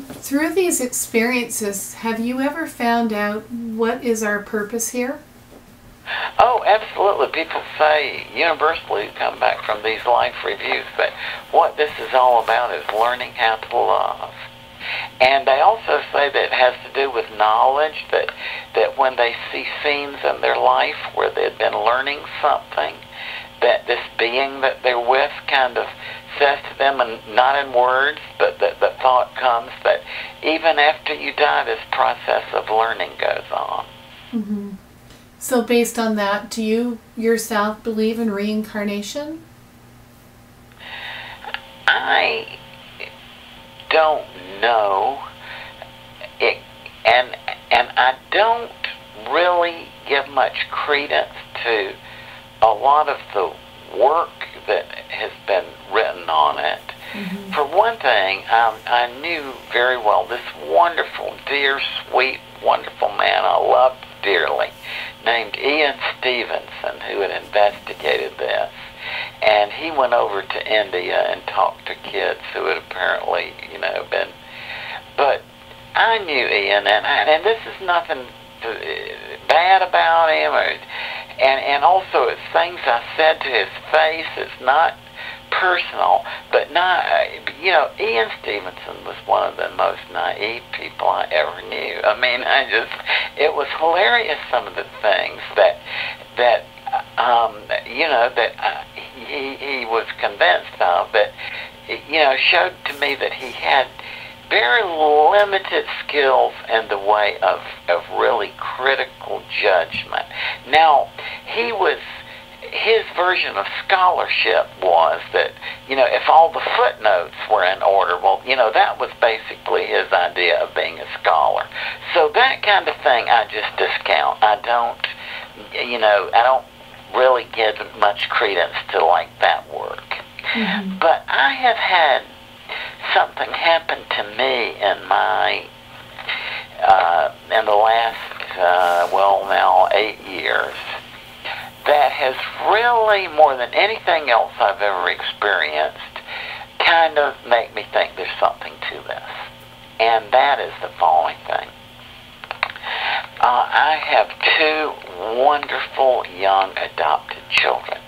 S1: Through these experiences, have you ever found out what is our purpose here?
S2: Oh, absolutely. People say, universally, who come back from these life reviews, that what this is all about is learning how to love. And they also say that it has to do with knowledge, that when they see scenes in their life where they've been learning something, that this being that they're with kind of says to them, and not in words, but that the thought comes that even after you die, this process of learning goes on.
S1: Mm-hmm. So based on that, do you yourself believe in reincarnation?
S2: I don't know. And I don't really give much credence to a lot of the work that has been written on it. Mm-hmm. For one thing, I knew very well this wonderful, dear, sweet, wonderful man I loved dearly, named Ian Stevenson, who had investigated this. And he went over to India and talked to kids who had apparently, been... But I knew Ian, and this is nothing bad about him, and also it's things I said to his face. It's not personal, but Ian Stevenson was one of the most naive people I ever knew. I mean, it was hilarious, some of the things that he was convinced of, that, showed to me that he had very limited skills in the way of really critical judgment. Now, his version of scholarship was that, if all the footnotes were in order, well, that was basically his idea of being a scholar. So that kind of thing I just discount. I don't really give much credence to like that work. Mm-hmm. But I have had something happen to me in my in the last now 8 years that has really, more than anything else I've ever experienced, kind of make me think there's something to this. And that is the following thing. I have two wonderful young adopted children,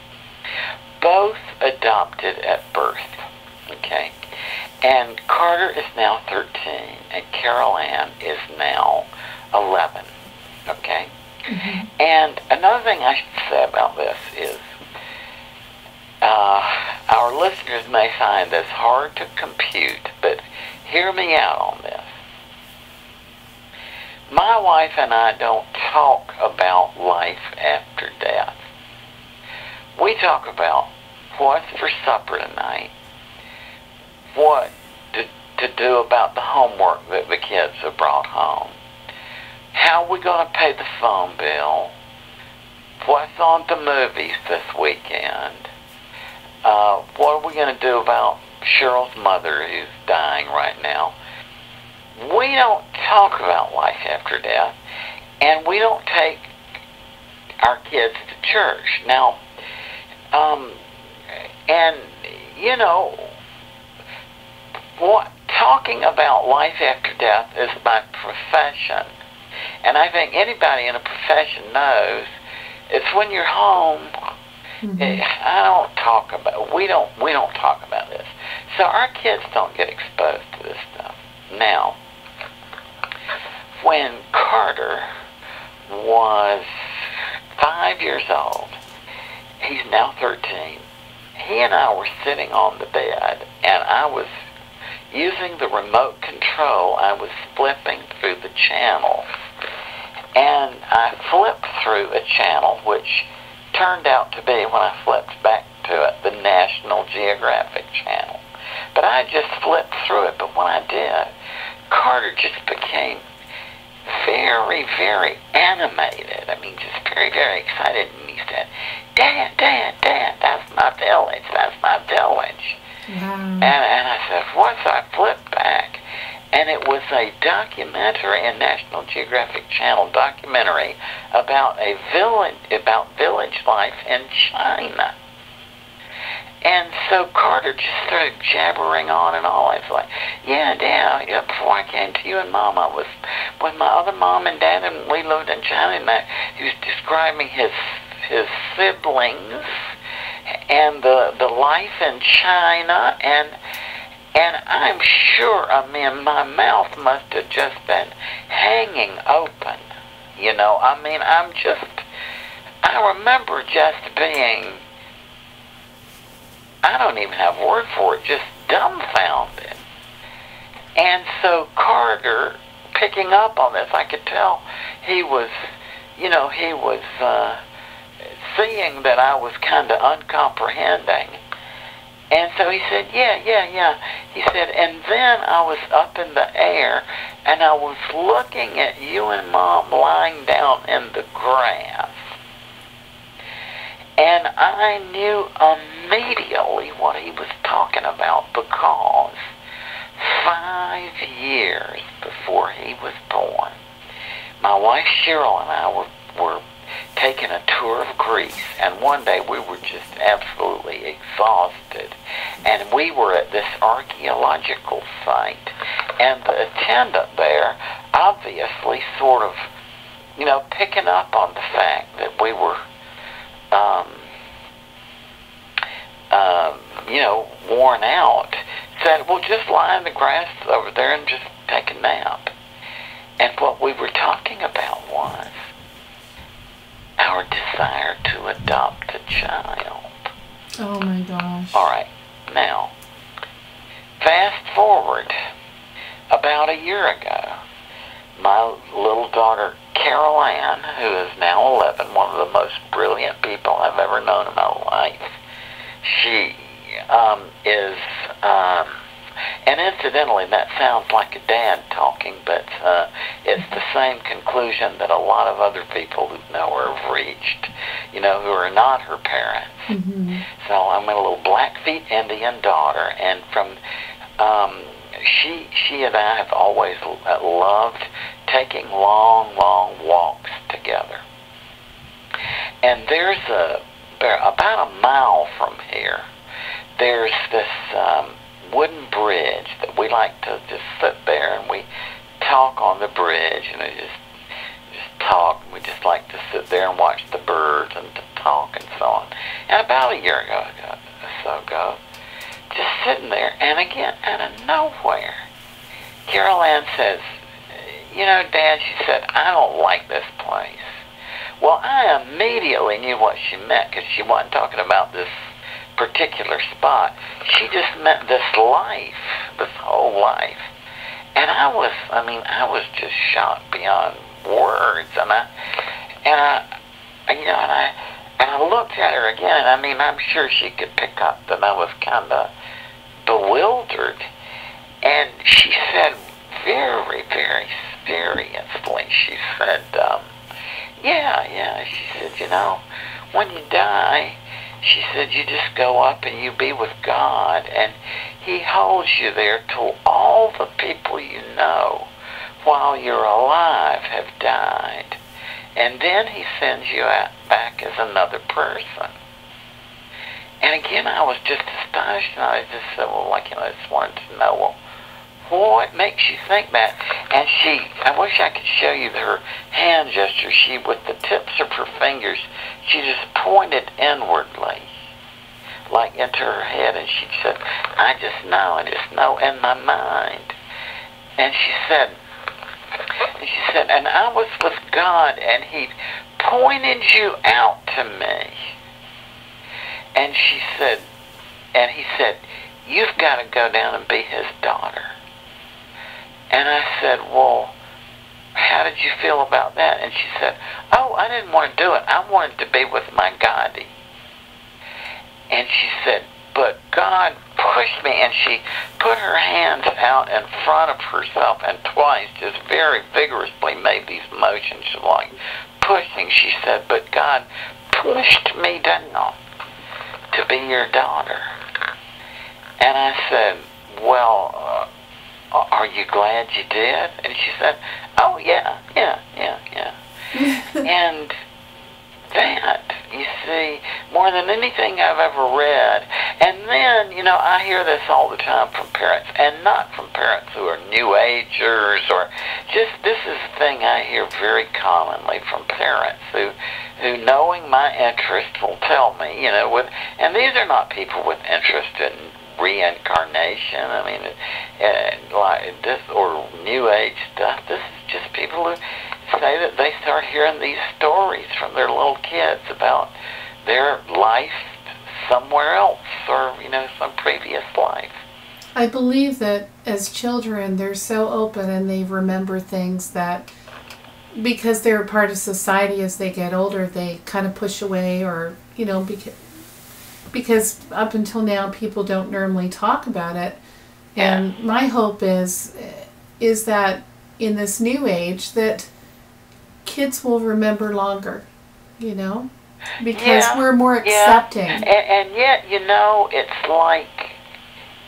S2: both adopted at birth, okay? And Carter is now 13, and Carol Ann is now 11, okay? Mm-hmm. And another thing I should say about this is our listeners may find this hard to compute, but hear me out on this. My wife and I don't talk about life after death. We talk about what's for supper tonight, what to do about the homework that the kids have brought home, how we're going to pay the phone bill, what's on the movies this weekend, what are we going to do about Cheryl's mother who's dying right now. We don't talk about life after death, and we don't take our kids to church. Now, and, you know, talking about life after death is my profession. And I think anybody in a profession knows it's when you're home. Mm-hmm. We don't talk about this. So our kids don't get exposed to this stuff. Now, when Carter was 5 years old, he's now 13, he and I were sitting on the bed, and I was using the remote control. I was flipping through the channels, and I flipped through a channel which turned out to be, when I flipped back to it, the National Geographic channel. But I just flipped through it, but when I did, Carter just became very, very animated. I mean, just very, very excited. And he said, Dad, Dad, Dad, that's my village. That's my village. And I said, what's I flipped back? And it was a documentary, a National Geographic Channel documentary about village life in China. And so Carter just started jabbering on and all. I was like, yeah, before I came to you and Mom, I was with my other mom and dad, and we lived in China, and he was describing his siblings and the life in China, and I'm sure, I mean, my mouth must have just been hanging open, you know. I mean, I remember just being, I don't even have a word for it, just dumbfounded. And so Carter, picking up on this, I could tell he was seeing that I was kind of uncomprehending. And so he said, yeah. He said, and then I was up in the air, and I was looking at you and Mom lying down in the grass. And I knew immediately what he was talking about, because 5 years before he was born, my wife Cheryl and I were taking a tour of Greece, and one day we were just absolutely exhausted, and we were at this archaeological site, and the attendant there obviously sort of, you know, picking up on the fact that we were worn out, said, well, just lie in the grass over there and just take a nap. And what we were talking about was our desire to adopt a child.
S1: Oh my gosh.
S2: All right. Now, fast forward about a year ago, my little daughter Carol Ann, who is now 11, one of the most brilliant people I've ever known in my life, she is, and incidentally, that sounds like a dad talking, but it's the same conclusion that a lot of other people who know her have reached, you know, who are not her parents. Mm-hmm. So I'm a little Blackfeet Indian daughter, and from she and I have always loved taking long, long walks together. And there's about a mile from here, there's this wooden bridge that we like to just sit there and we talk on the bridge, and we just talk. We would just like to sit there and watch the birds and to talk and so on. And about a year ago, just sitting there, and again, out of nowhere, Carol Ann says, you know, Dad, she said, I don't like this place. Well, I immediately knew what she meant, because she wasn't talking about this particular spot. She just meant this life, this whole life. And I was just shocked beyond words. And I looked at her again, and I mean, I'm sure she could pick up that I was kind of bewildered. And she said very, very seriously, she said, she said, you know, when you die, she said, you just go up and you be with God, and He holds you there till all the people you know while you're alive have died. And then He sends you out back as another person. And again, I was just astonished, and I just said, well, like, you know, I just wanted to know, well, what makes you think that? And I wish I could show you her hand gesture. She, with the tips of her fingers, she just pointed inwardly, like into her head, and she said, I just know in my mind. And she said, and I was with God, and He pointed you out to me. And she said, and He said, you've got to go down and be His daughter. And I said, well, how did you feel about that? And she said, oh, I didn't want to do it. I wanted to be with my Goddie. And she said, but God pushed me, and she put her hands out in front of herself and twice just very vigorously made these motions like pushing. She said, but God pushed me down to be your daughter. And I said, well, are you glad you did? And she said, oh, yeah. And that, you see, more than anything I've ever read. And then, you know, I hear this all the time from parents, and not from parents who are New Agers, or just, this is the thing I hear very commonly from parents who knowing my interest will tell me, you know, and these are not people with interest in reincarnation, I mean, like this, or New Age stuff. This is just people who say that they start hearing these stories from their little kids about their life somewhere else, or, you know, some previous life.
S1: I believe that as children, they're so open, and they remember things that, because they're a part of society, as they get older, they kind of push away, or, you know, because up until now people don't normally talk about it. And my hope is that in this new age that kids will remember longer, you know, because we're more accepting.
S2: And yet, you know, it's like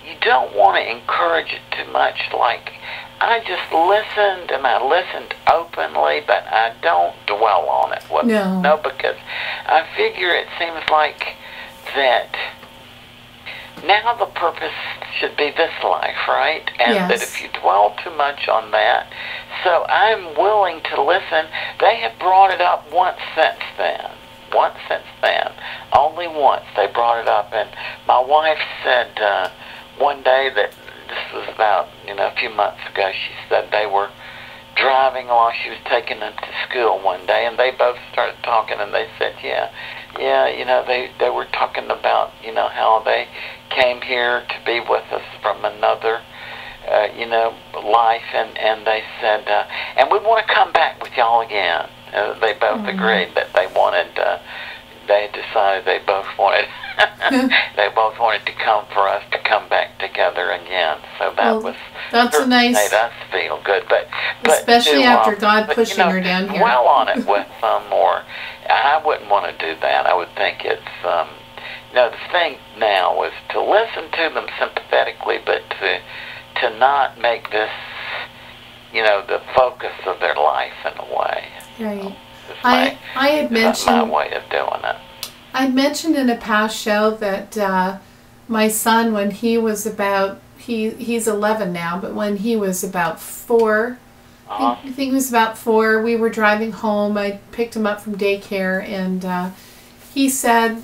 S2: you don't want to encourage it too much. Like, I just listened, and I listened openly, but I don't dwell on it. No, because I figure it seems like that now the purpose should be this life, right? And that if you dwell too much on that, so I'm willing to listen. They have brought it up once since then. Only once they brought it up. And my wife said one day that, this was about, you know, a few months ago, she said they were driving while she was taking them to school one day, and they both started talking, and they said, you know, they were talking about, you know, how they came here to be with us from another, you know, life, and they said, and we want to come back with y'all again. They both agreed that they wanted, they decided they both wanted, they both wanted to come for us to come back together again. So that
S1: that's a nice,
S2: made us feel good, but
S1: especially after God pushing her down here.
S2: Dwell on it with some more. I wouldn't want to do that. I would think it's, you know, the thing now is to listen to them sympathetically, but to not make this, you know, the focus of their life in a way.
S1: Right. I had mentioned,
S2: my way of doing it.
S1: I'd mentioned in a past show that my son, when he was about, he's 11 now, but when he was about 4, I think he was about 4. We were driving home. I picked him up from daycare, and he said,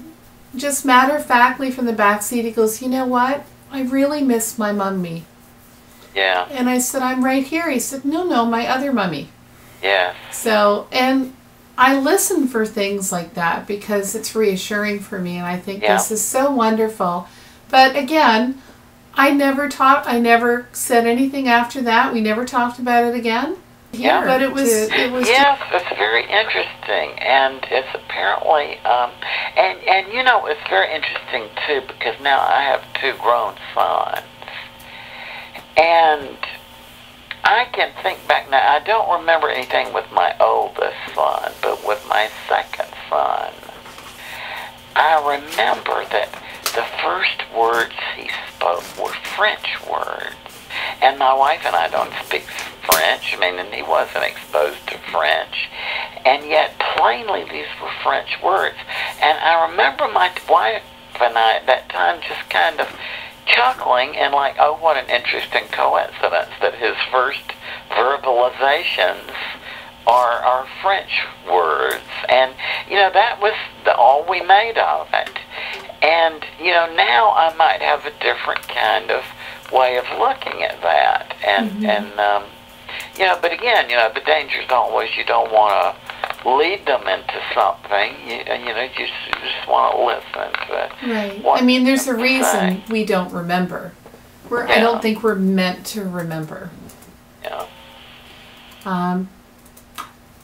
S1: just matter-of-factly from the back seat, he goes, "You know what? I really miss my mummy."
S2: Yeah.
S1: And I said, "I'm right here." He said, "No, my other mummy."
S2: Yeah.
S1: So, and I listen for things like that because it's reassuring for me, and I think this is so wonderful. But again, I never said anything after that. We never talked about it again.
S2: Yeah.
S1: But it was
S2: yes, it's very interesting, and it's apparently, and you know, it's very interesting too, because now I have 2 grown sons, and I can think back now. I don't remember anything with my oldest son, but with my second son, I remember that the first words he spoke were French words. And my wife and I don't speak French. I mean, and he wasn't exposed to French. And yet, plainly, these were French words. And I remember my wife and I at that time just kind of chuckling and like, oh, what an interesting coincidence that his first verbalizations are French words. And, you know, that was all we made of it. And, you know, now I might have a different kind of way of looking at that. And, you know, but again, you know, the danger is always you don't want to lead them into something. You know, you just want to listen to
S1: right.
S2: what
S1: I mean, there's a reason
S2: say.
S1: We don't remember. I don't think we're meant to remember.
S2: Yeah.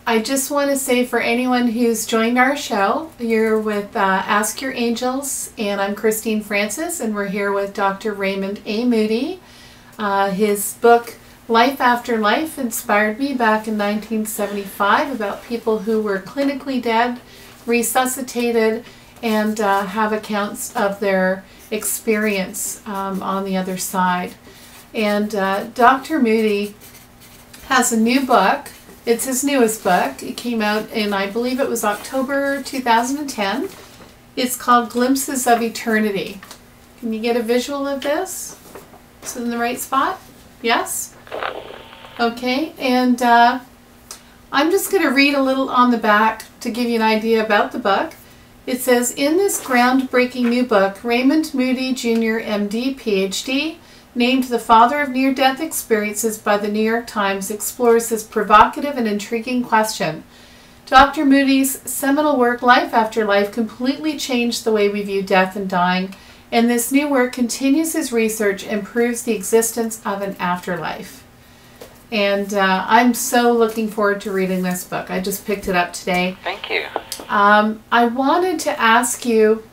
S1: I just want to say for anyone who's joined our show, you're with Ask Your Angels, and I'm Christine Francis, and we're here with Dr. Raymond A. Moody. His book, Life After Life, inspired me back in 1975 about people who were clinically dead, resuscitated, and have accounts of their experience on the other side. And Dr. Moody has a new book. It's his newest book. It came out in, I believe it was October 2010. It's called Glimpses of Eternity. Can you get a visual of this? Is it in the right spot? Yes? Okay, and I'm just going to read a little on the back to give you an idea about the book. It says, in this groundbreaking new book, Raymond Moody, Jr., MD, Ph.D., named the father of near-death experiences by the New York Times, explores this provocative and intriguing question. Dr. Moody's seminal work, Life After Life, completely changed the way we view death and dying, and this new work continues his research and proves the existence of an afterlife. And I'm so looking forward to reading this book. I just picked it up today.
S2: Thank you.
S1: I wanted to ask you,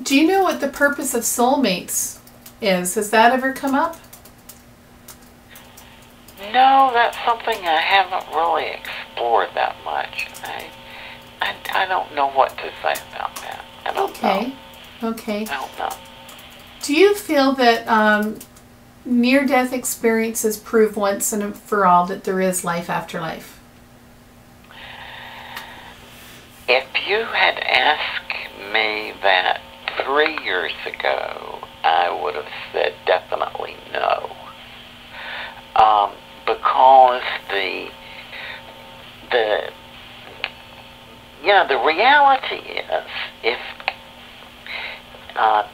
S1: do you know what the purpose of soulmates is? Has that ever come up?
S2: No, that's something I haven't really explored that much. I don't know what to say about that. I don't know.
S1: Okay.
S2: I don't know.
S1: Do you feel that near-death experiences prove once and for all that there is life after life?
S2: If you had asked me that 3 years ago, I would have said definitely no. Because the reality is, if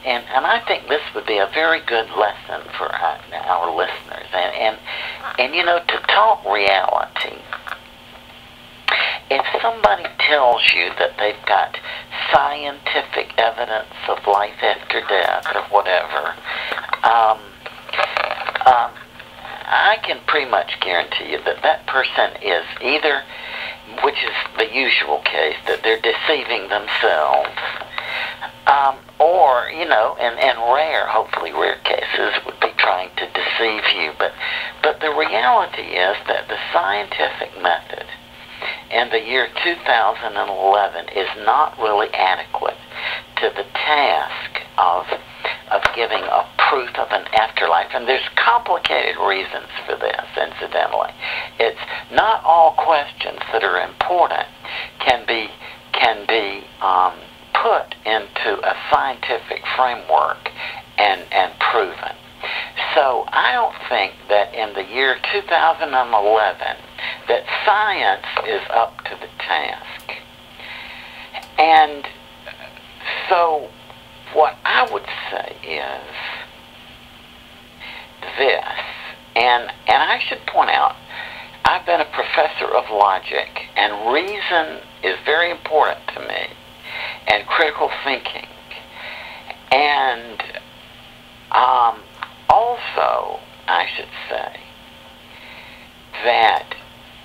S2: and I think this would be a very good lesson for our listeners, and you know, to talk reality. If somebody tells you that they've got scientific evidence of life after death or whatever, I can pretty much guarantee you that that person is either, which is the usual case, that they're deceiving themselves, or, you know, in rare, hopefully rare cases, would be trying to deceive you. But the reality is that the scientific method in the year 2011 is not really adequate to the task of giving a proof of an afterlife. And there's complicated reasons for this, incidentally. It's not all questions that are important can be put into a scientific framework and proven. So I don't think that in the year 2011 that science is up to the task. And so what I would say is this, and I should point out, I've been a professor of logic, and reason is very important to me, and critical thinking. And also, I should say that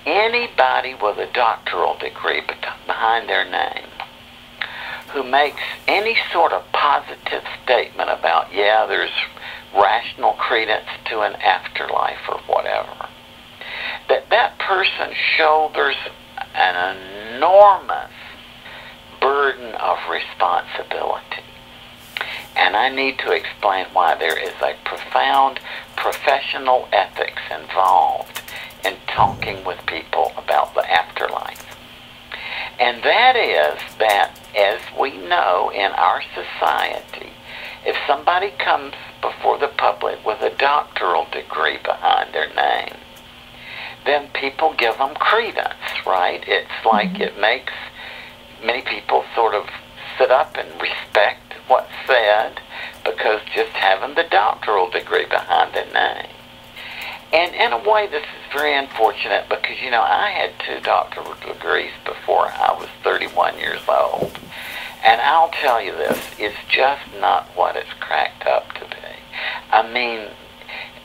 S2: anybody with a doctoral degree behind their name who makes any sort of positive statement about, yeah, there's rational credence to an afterlife or whatever, that person shoulders an enormous burden of responsibility. And I need to explain why. There is a profound professional ethics involved in talking with people about the afterlife. And that is that, as we know in our society, if somebody comes before the public with a doctoral degree behind their name, then people give them credence, right? It's like it makes many people sort of sit up and respect what's said because just having the doctoral degree behind their name. And in a way, this is very unfortunate because, you know, I had 2 doctoral degrees before I was 31 years old. And I'll tell you this, it's just not what it's cracked up to be. I mean,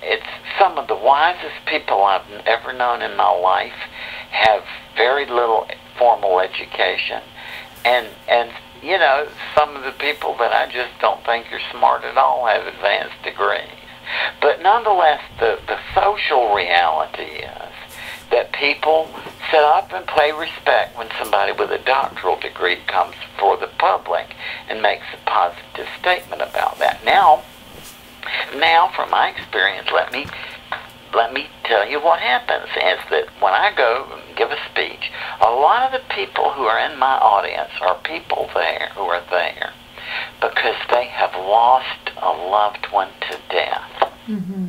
S2: it's some of the wisest people I've ever known in my life have very little formal education. And you know, some of the people that I just don't think are smart at all have advanced degrees. But nonetheless, the social reality is that people sit up and pay respect when somebody with a doctoral degree comes before the public and makes a positive statement about that. Now, from my experience, let me tell you what happens is that when I go and give a speech, a lot of the people who are in my audience are people there who are there because they have lost a loved one to death.
S1: Mm-hmm.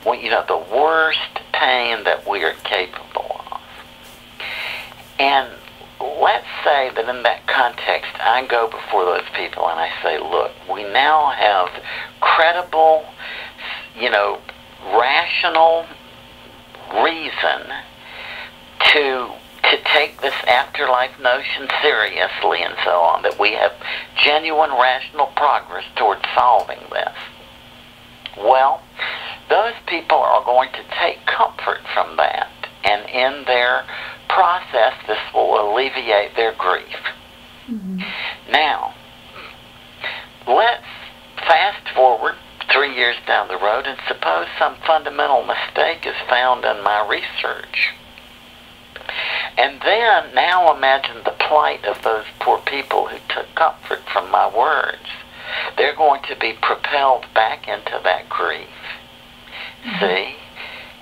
S2: Well, you know, the worst pain that we are capable of. And let's say that in that context, I go before those people and I say, look, we now have credible, you know, rational reason to take this afterlife notion seriously and so on, that we have genuine rational progress towards solving this. Well, those people are going to take comfort from that, and in their process, this will alleviate their grief.
S1: Mm-hmm.
S2: Now, let's fast forward 3 years down the road and suppose some fundamental mistake is found in my research. And then, now imagine the plight of those poor people who took comfort from my words. They're going to be propelled back into that grief. Mm-hmm. See?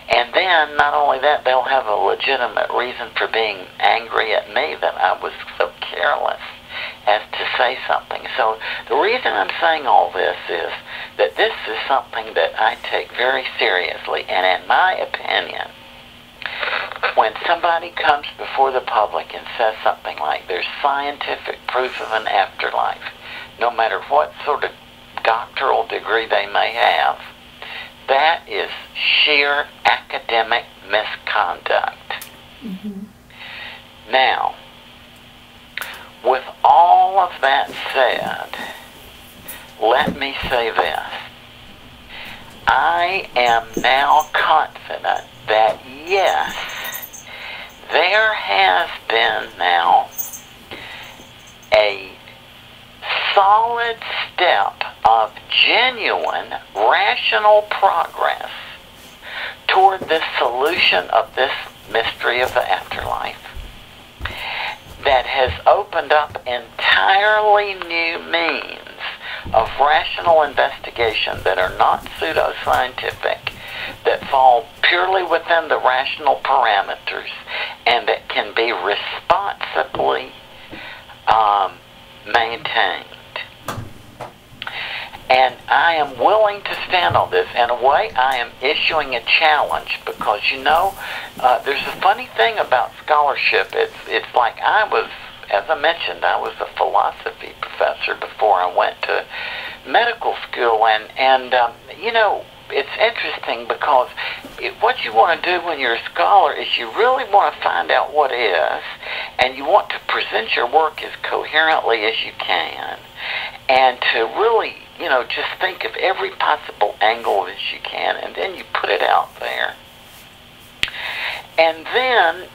S2: And then, not only that, they'll have a legitimate reason for being angry at me that I was so careless as to say something. So the reason I'm saying all this is that this is something that I take very seriously. And in my opinion, when somebody comes before the public and says something like there's scientific proof of an afterlife, no matter what sort of doctoral degree they may have, that is sheer academic misconduct.
S1: Mm-hmm.
S2: Now, with all of that said, let me say this. I am now confident that yes, there has been now a solid step of genuine rational progress toward the solution of this mystery of the afterlife that has opened up entirely new means of rational investigation that are not pseudoscientific, that fall purely within the rational parameters, and that can be responsibly maintained. And I am willing to stand on this. In a way, I am issuing a challenge because, you know, there's a funny thing about scholarship. It's like I was, as I mentioned, I was a philosophy professor before I went to medical school. And you know, it's interesting because what you want to do when you're a scholar is you really want to find out what is, and you want to present your work as coherently as you can, and to really, you know, just think of every possible angle as you can, and then you put it out there. And then,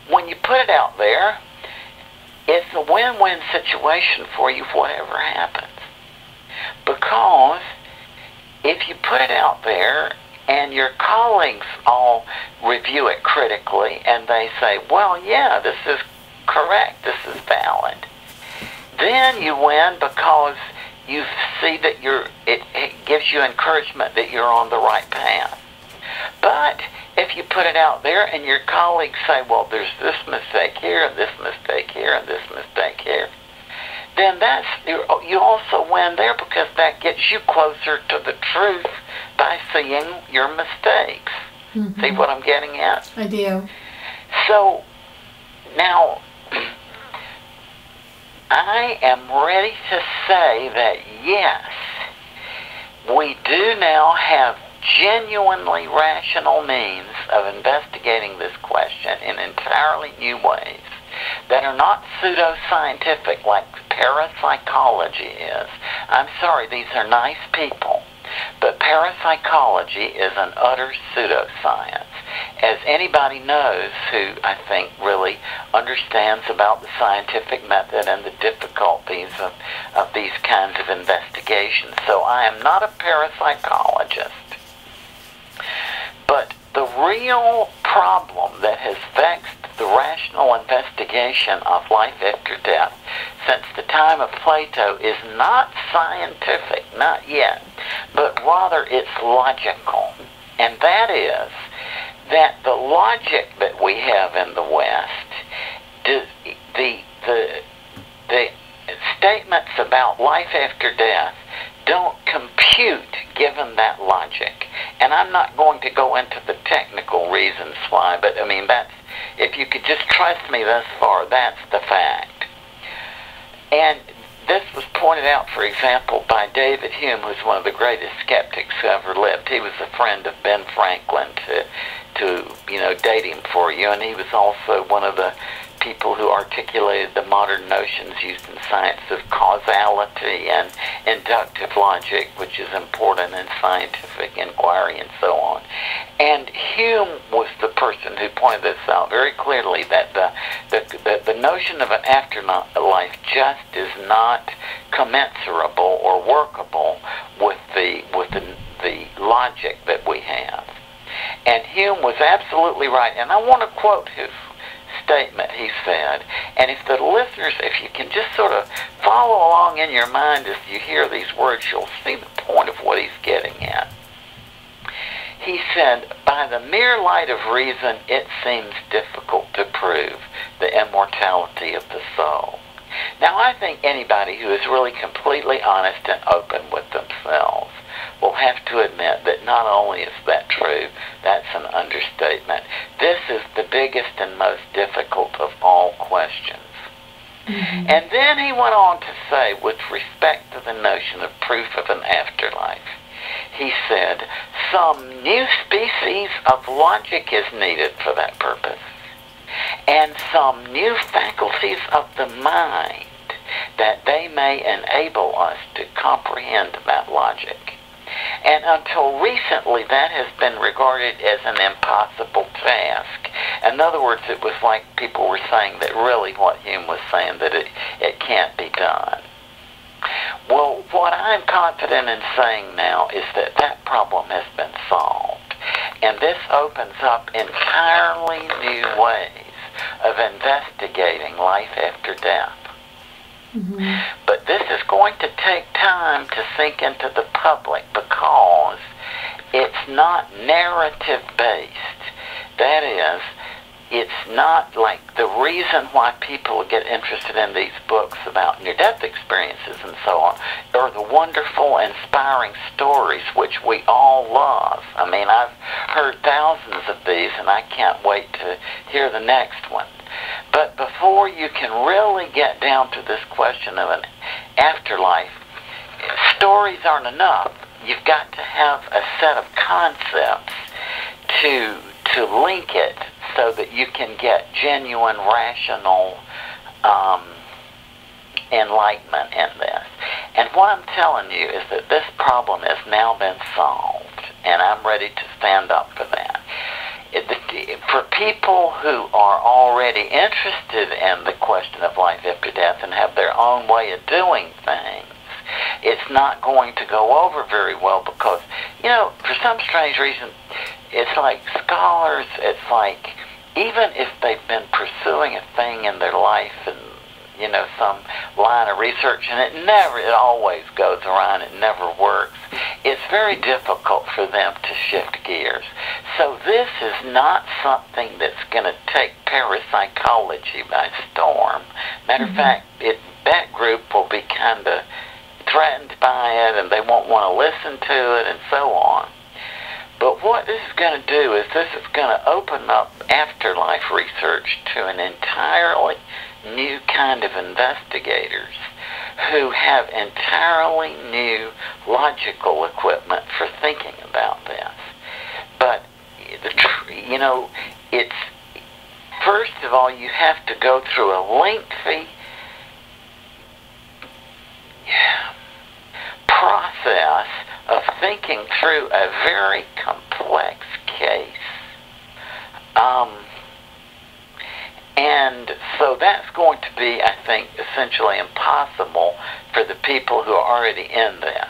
S2: when you put it out there, it's a win-win situation for you, whatever happens. Because if you put it out there and your colleagues all review it critically and they say, well, yeah, this is correct, this is valid, then you win because you see that it gives you encouragement that you're on the right path. But if you put it out there and your colleagues say, well, there's this mistake here and this mistake here and this mistake here, then you also win there because that gets you closer to the truth by seeing your mistakes. Mm-hmm. See what I'm getting at?
S1: I do.
S2: So now I am ready to say that yes, we do now have genuinely rational means of investigating this question in entirely new ways that are not pseudoscientific like parapsychology is. I'm sorry, these are nice people, but parapsychology is an utter pseudoscience. As anybody knows who, I think, really understands about the scientific method and the difficulties of these kinds of investigations. So I am not a parapsychologist. But the real problem that has vexed the rational investigation of life after death since the time of Plato is not scientific, not yet, but rather it's logical. And that is that the logic that we have in the West, the statements about life after death don't compute given that logic. And I'm not going to go into the technical reasons why, but I mean, if you could just trust me thus far, that's the fact. And this was pointed out, for example, by David Hume, who's one of the greatest skeptics who ever lived. He was a friend of Ben Franklin, to date him for you, and he was also one of the people who articulated the modern notions used in science of causality and inductive logic, which is important in scientific inquiry and so on. And Hume was the person who pointed this out very clearly, that the notion of an afterlife just is not commensurable or workable with the logic that we have. And Hume was absolutely right. And I want to quote his statement. He said, and if the listeners, if you can just sort of follow along in your mind as you hear these words, you'll see the point of what he's getting at. He said, by the mere light of reason, it seems difficult to prove the immortality of the soul. Now, I think anybody who is really completely honest and open with themselves will have to admit that not only is that true, that's an understatement. This is the biggest and most difficult of all questions. Mm-hmm. And then he went on to say, with respect to the notion of proof of an afterlife, he said, some new species of logic is needed for that purpose, and some new faculties of the mind that they may enable us to comprehend that logic. And until recently, that has been regarded as an impossible task. In other words, it was like people were saying that really what Hume was saying, that it can't be done. Well, what I'm confident in saying now is that that problem has been solved. And this opens up entirely new ways of investigating life after death. Mm-hmm. But this is going to take time to sink into the public because it's not narrative-based. That is, it's not like the reason why people get interested in these books about near-death experiences and so on are the wonderful, inspiring stories which we all love. I mean, I've heard thousands of these, and I can't wait to hear the next one. But before you can really get down to this question of an afterlife, stories aren't enough. You've got to have a set of concepts to link it so that you can get genuine, rational enlightenment in this. And what I'm telling you is that this problem has now been solved, and I'm ready to stand up for that. For people who are already interested in the question of life after death and have their own way of doing things, it's not going to go over very well because, you know, for some strange reason, it's like scholars, it's like even if they've been pursuing a thing in their life and, you know, some line of research, and it always goes around, it never works, it's very difficult for them to shift gears. So this is not something that's going to take parapsychology by storm. Matter of fact, that group will be kind of threatened by it, and they won't want to listen to it, and so on. But what this is going to do is this is going to open up afterlife research to an entirely new kind of investigators who have entirely new logical equipment for thinking about this. But, you know, it's, first of all, you have to go through a lengthy process of thinking through a very complex case. And so that's going to be, I think, essentially impossible for the people who are already in this.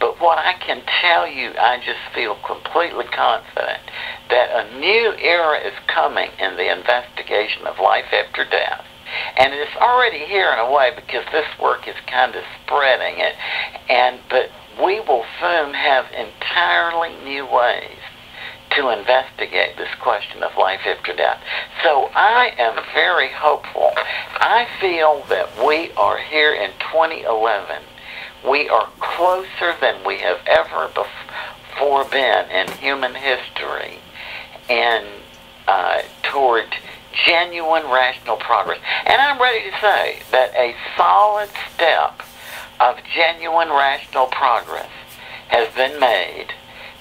S2: But what I can tell you, I just feel completely confident that a new era is coming in the investigation of life after death. And it's already here in a way because this work is kind of spreading it. But we will soon have entirely new ways to investigate this question of life after death. So I am very hopeful. I feel that we are here in 2011. We are closer than we have ever before been in human history and toward genuine rational progress. And I'm ready to say that a solid step of genuine rational progress has been made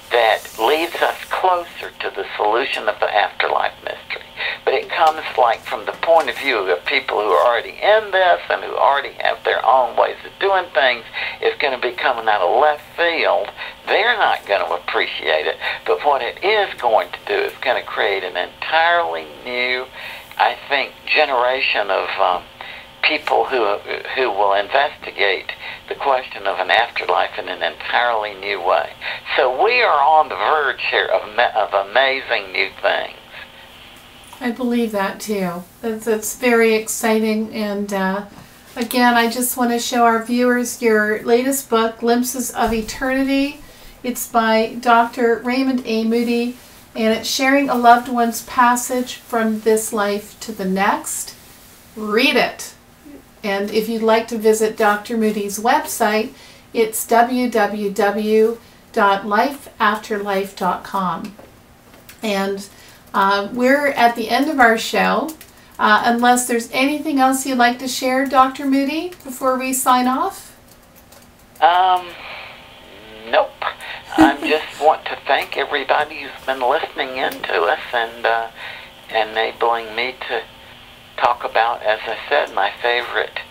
S2: that leads us closer to the solution of the afterlife mystery. But it comes like from the point of view of people who are already in this and who already have their own ways of doing things. It's going to be coming out of left field. They're not going to appreciate it. But what it is going to do is going to create an entirely new, I think, generation of people who will investigate the question of an afterlife in an entirely new way. So we are on the verge here of amazing new things.
S1: I believe that too. That's very exciting. And again, I just want to show our viewers your latest book, Glimpses of Eternity. It's by Dr. Raymond A. Moody, and it's sharing a loved one's passage from this life to the next. Read it. And if you'd like to visit Dr. Moody's website, it's www.lifeafterlife.com. And we're at the end of our show. Unless there's anything else you'd like to share, Dr. Moody, before we sign off?
S2: Nope. I just want to thank everybody who's been listening in to us and enabling me to talk about, as I said, my favorite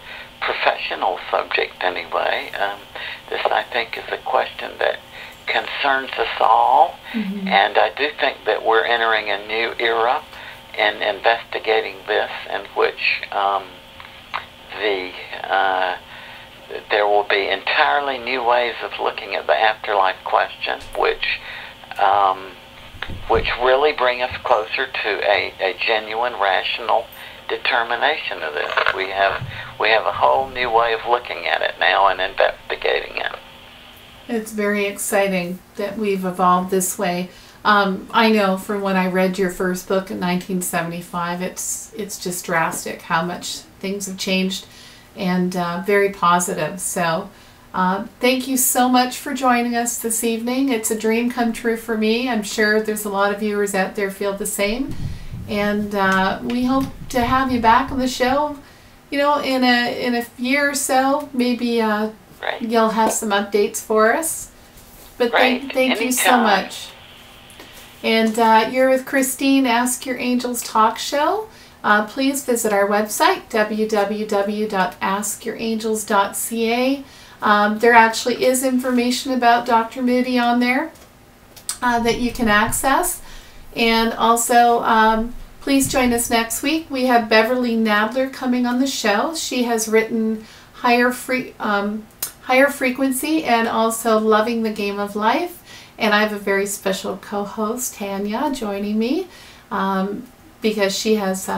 S2: professional subject anyway. This, I think, is a question that concerns us all, and I do think that we're entering a new era in investigating this, in which there will be entirely new ways of looking at the afterlife question, which really bring us closer to a genuine, rational determination of this. We have a whole new way of looking at it now and investigating it.
S1: It's very exciting that we've evolved this way. I know from when I read your first book in 1975, it's just drastic how much things have changed, and very positive. So thank you so much for joining us this evening. It's a dream come true for me. I'm sure there's a lot of viewers out there feel the same. And we hope to have you back on the show, you know, in a year or so. Maybe you'll have some updates for us. But thank you so much. And you're with Christine, Ask Your Angels Talk Show. Please visit our website, www.askyourangels.ca. There actually is information about Dr. Moody on there that you can access. And also, please join us next week. We have Beverly Nadler coming on the show. She has written Higher Frequency and also Loving the Game of Life. And I have a very special co-host, Tanya, joining me because she has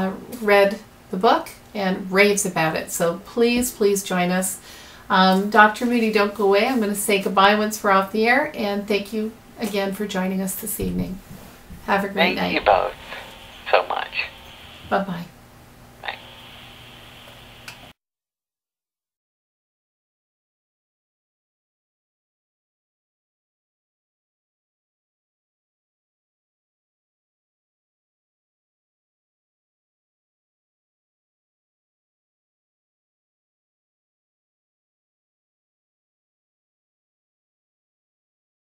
S1: read the book and raves about it. So please, please join us. Dr. Moody, don't go away. I'm going to say goodbye once we're off the air. And thank you again for joining us this evening. Have a great night.
S2: Thank you both so much.
S1: Bye-bye.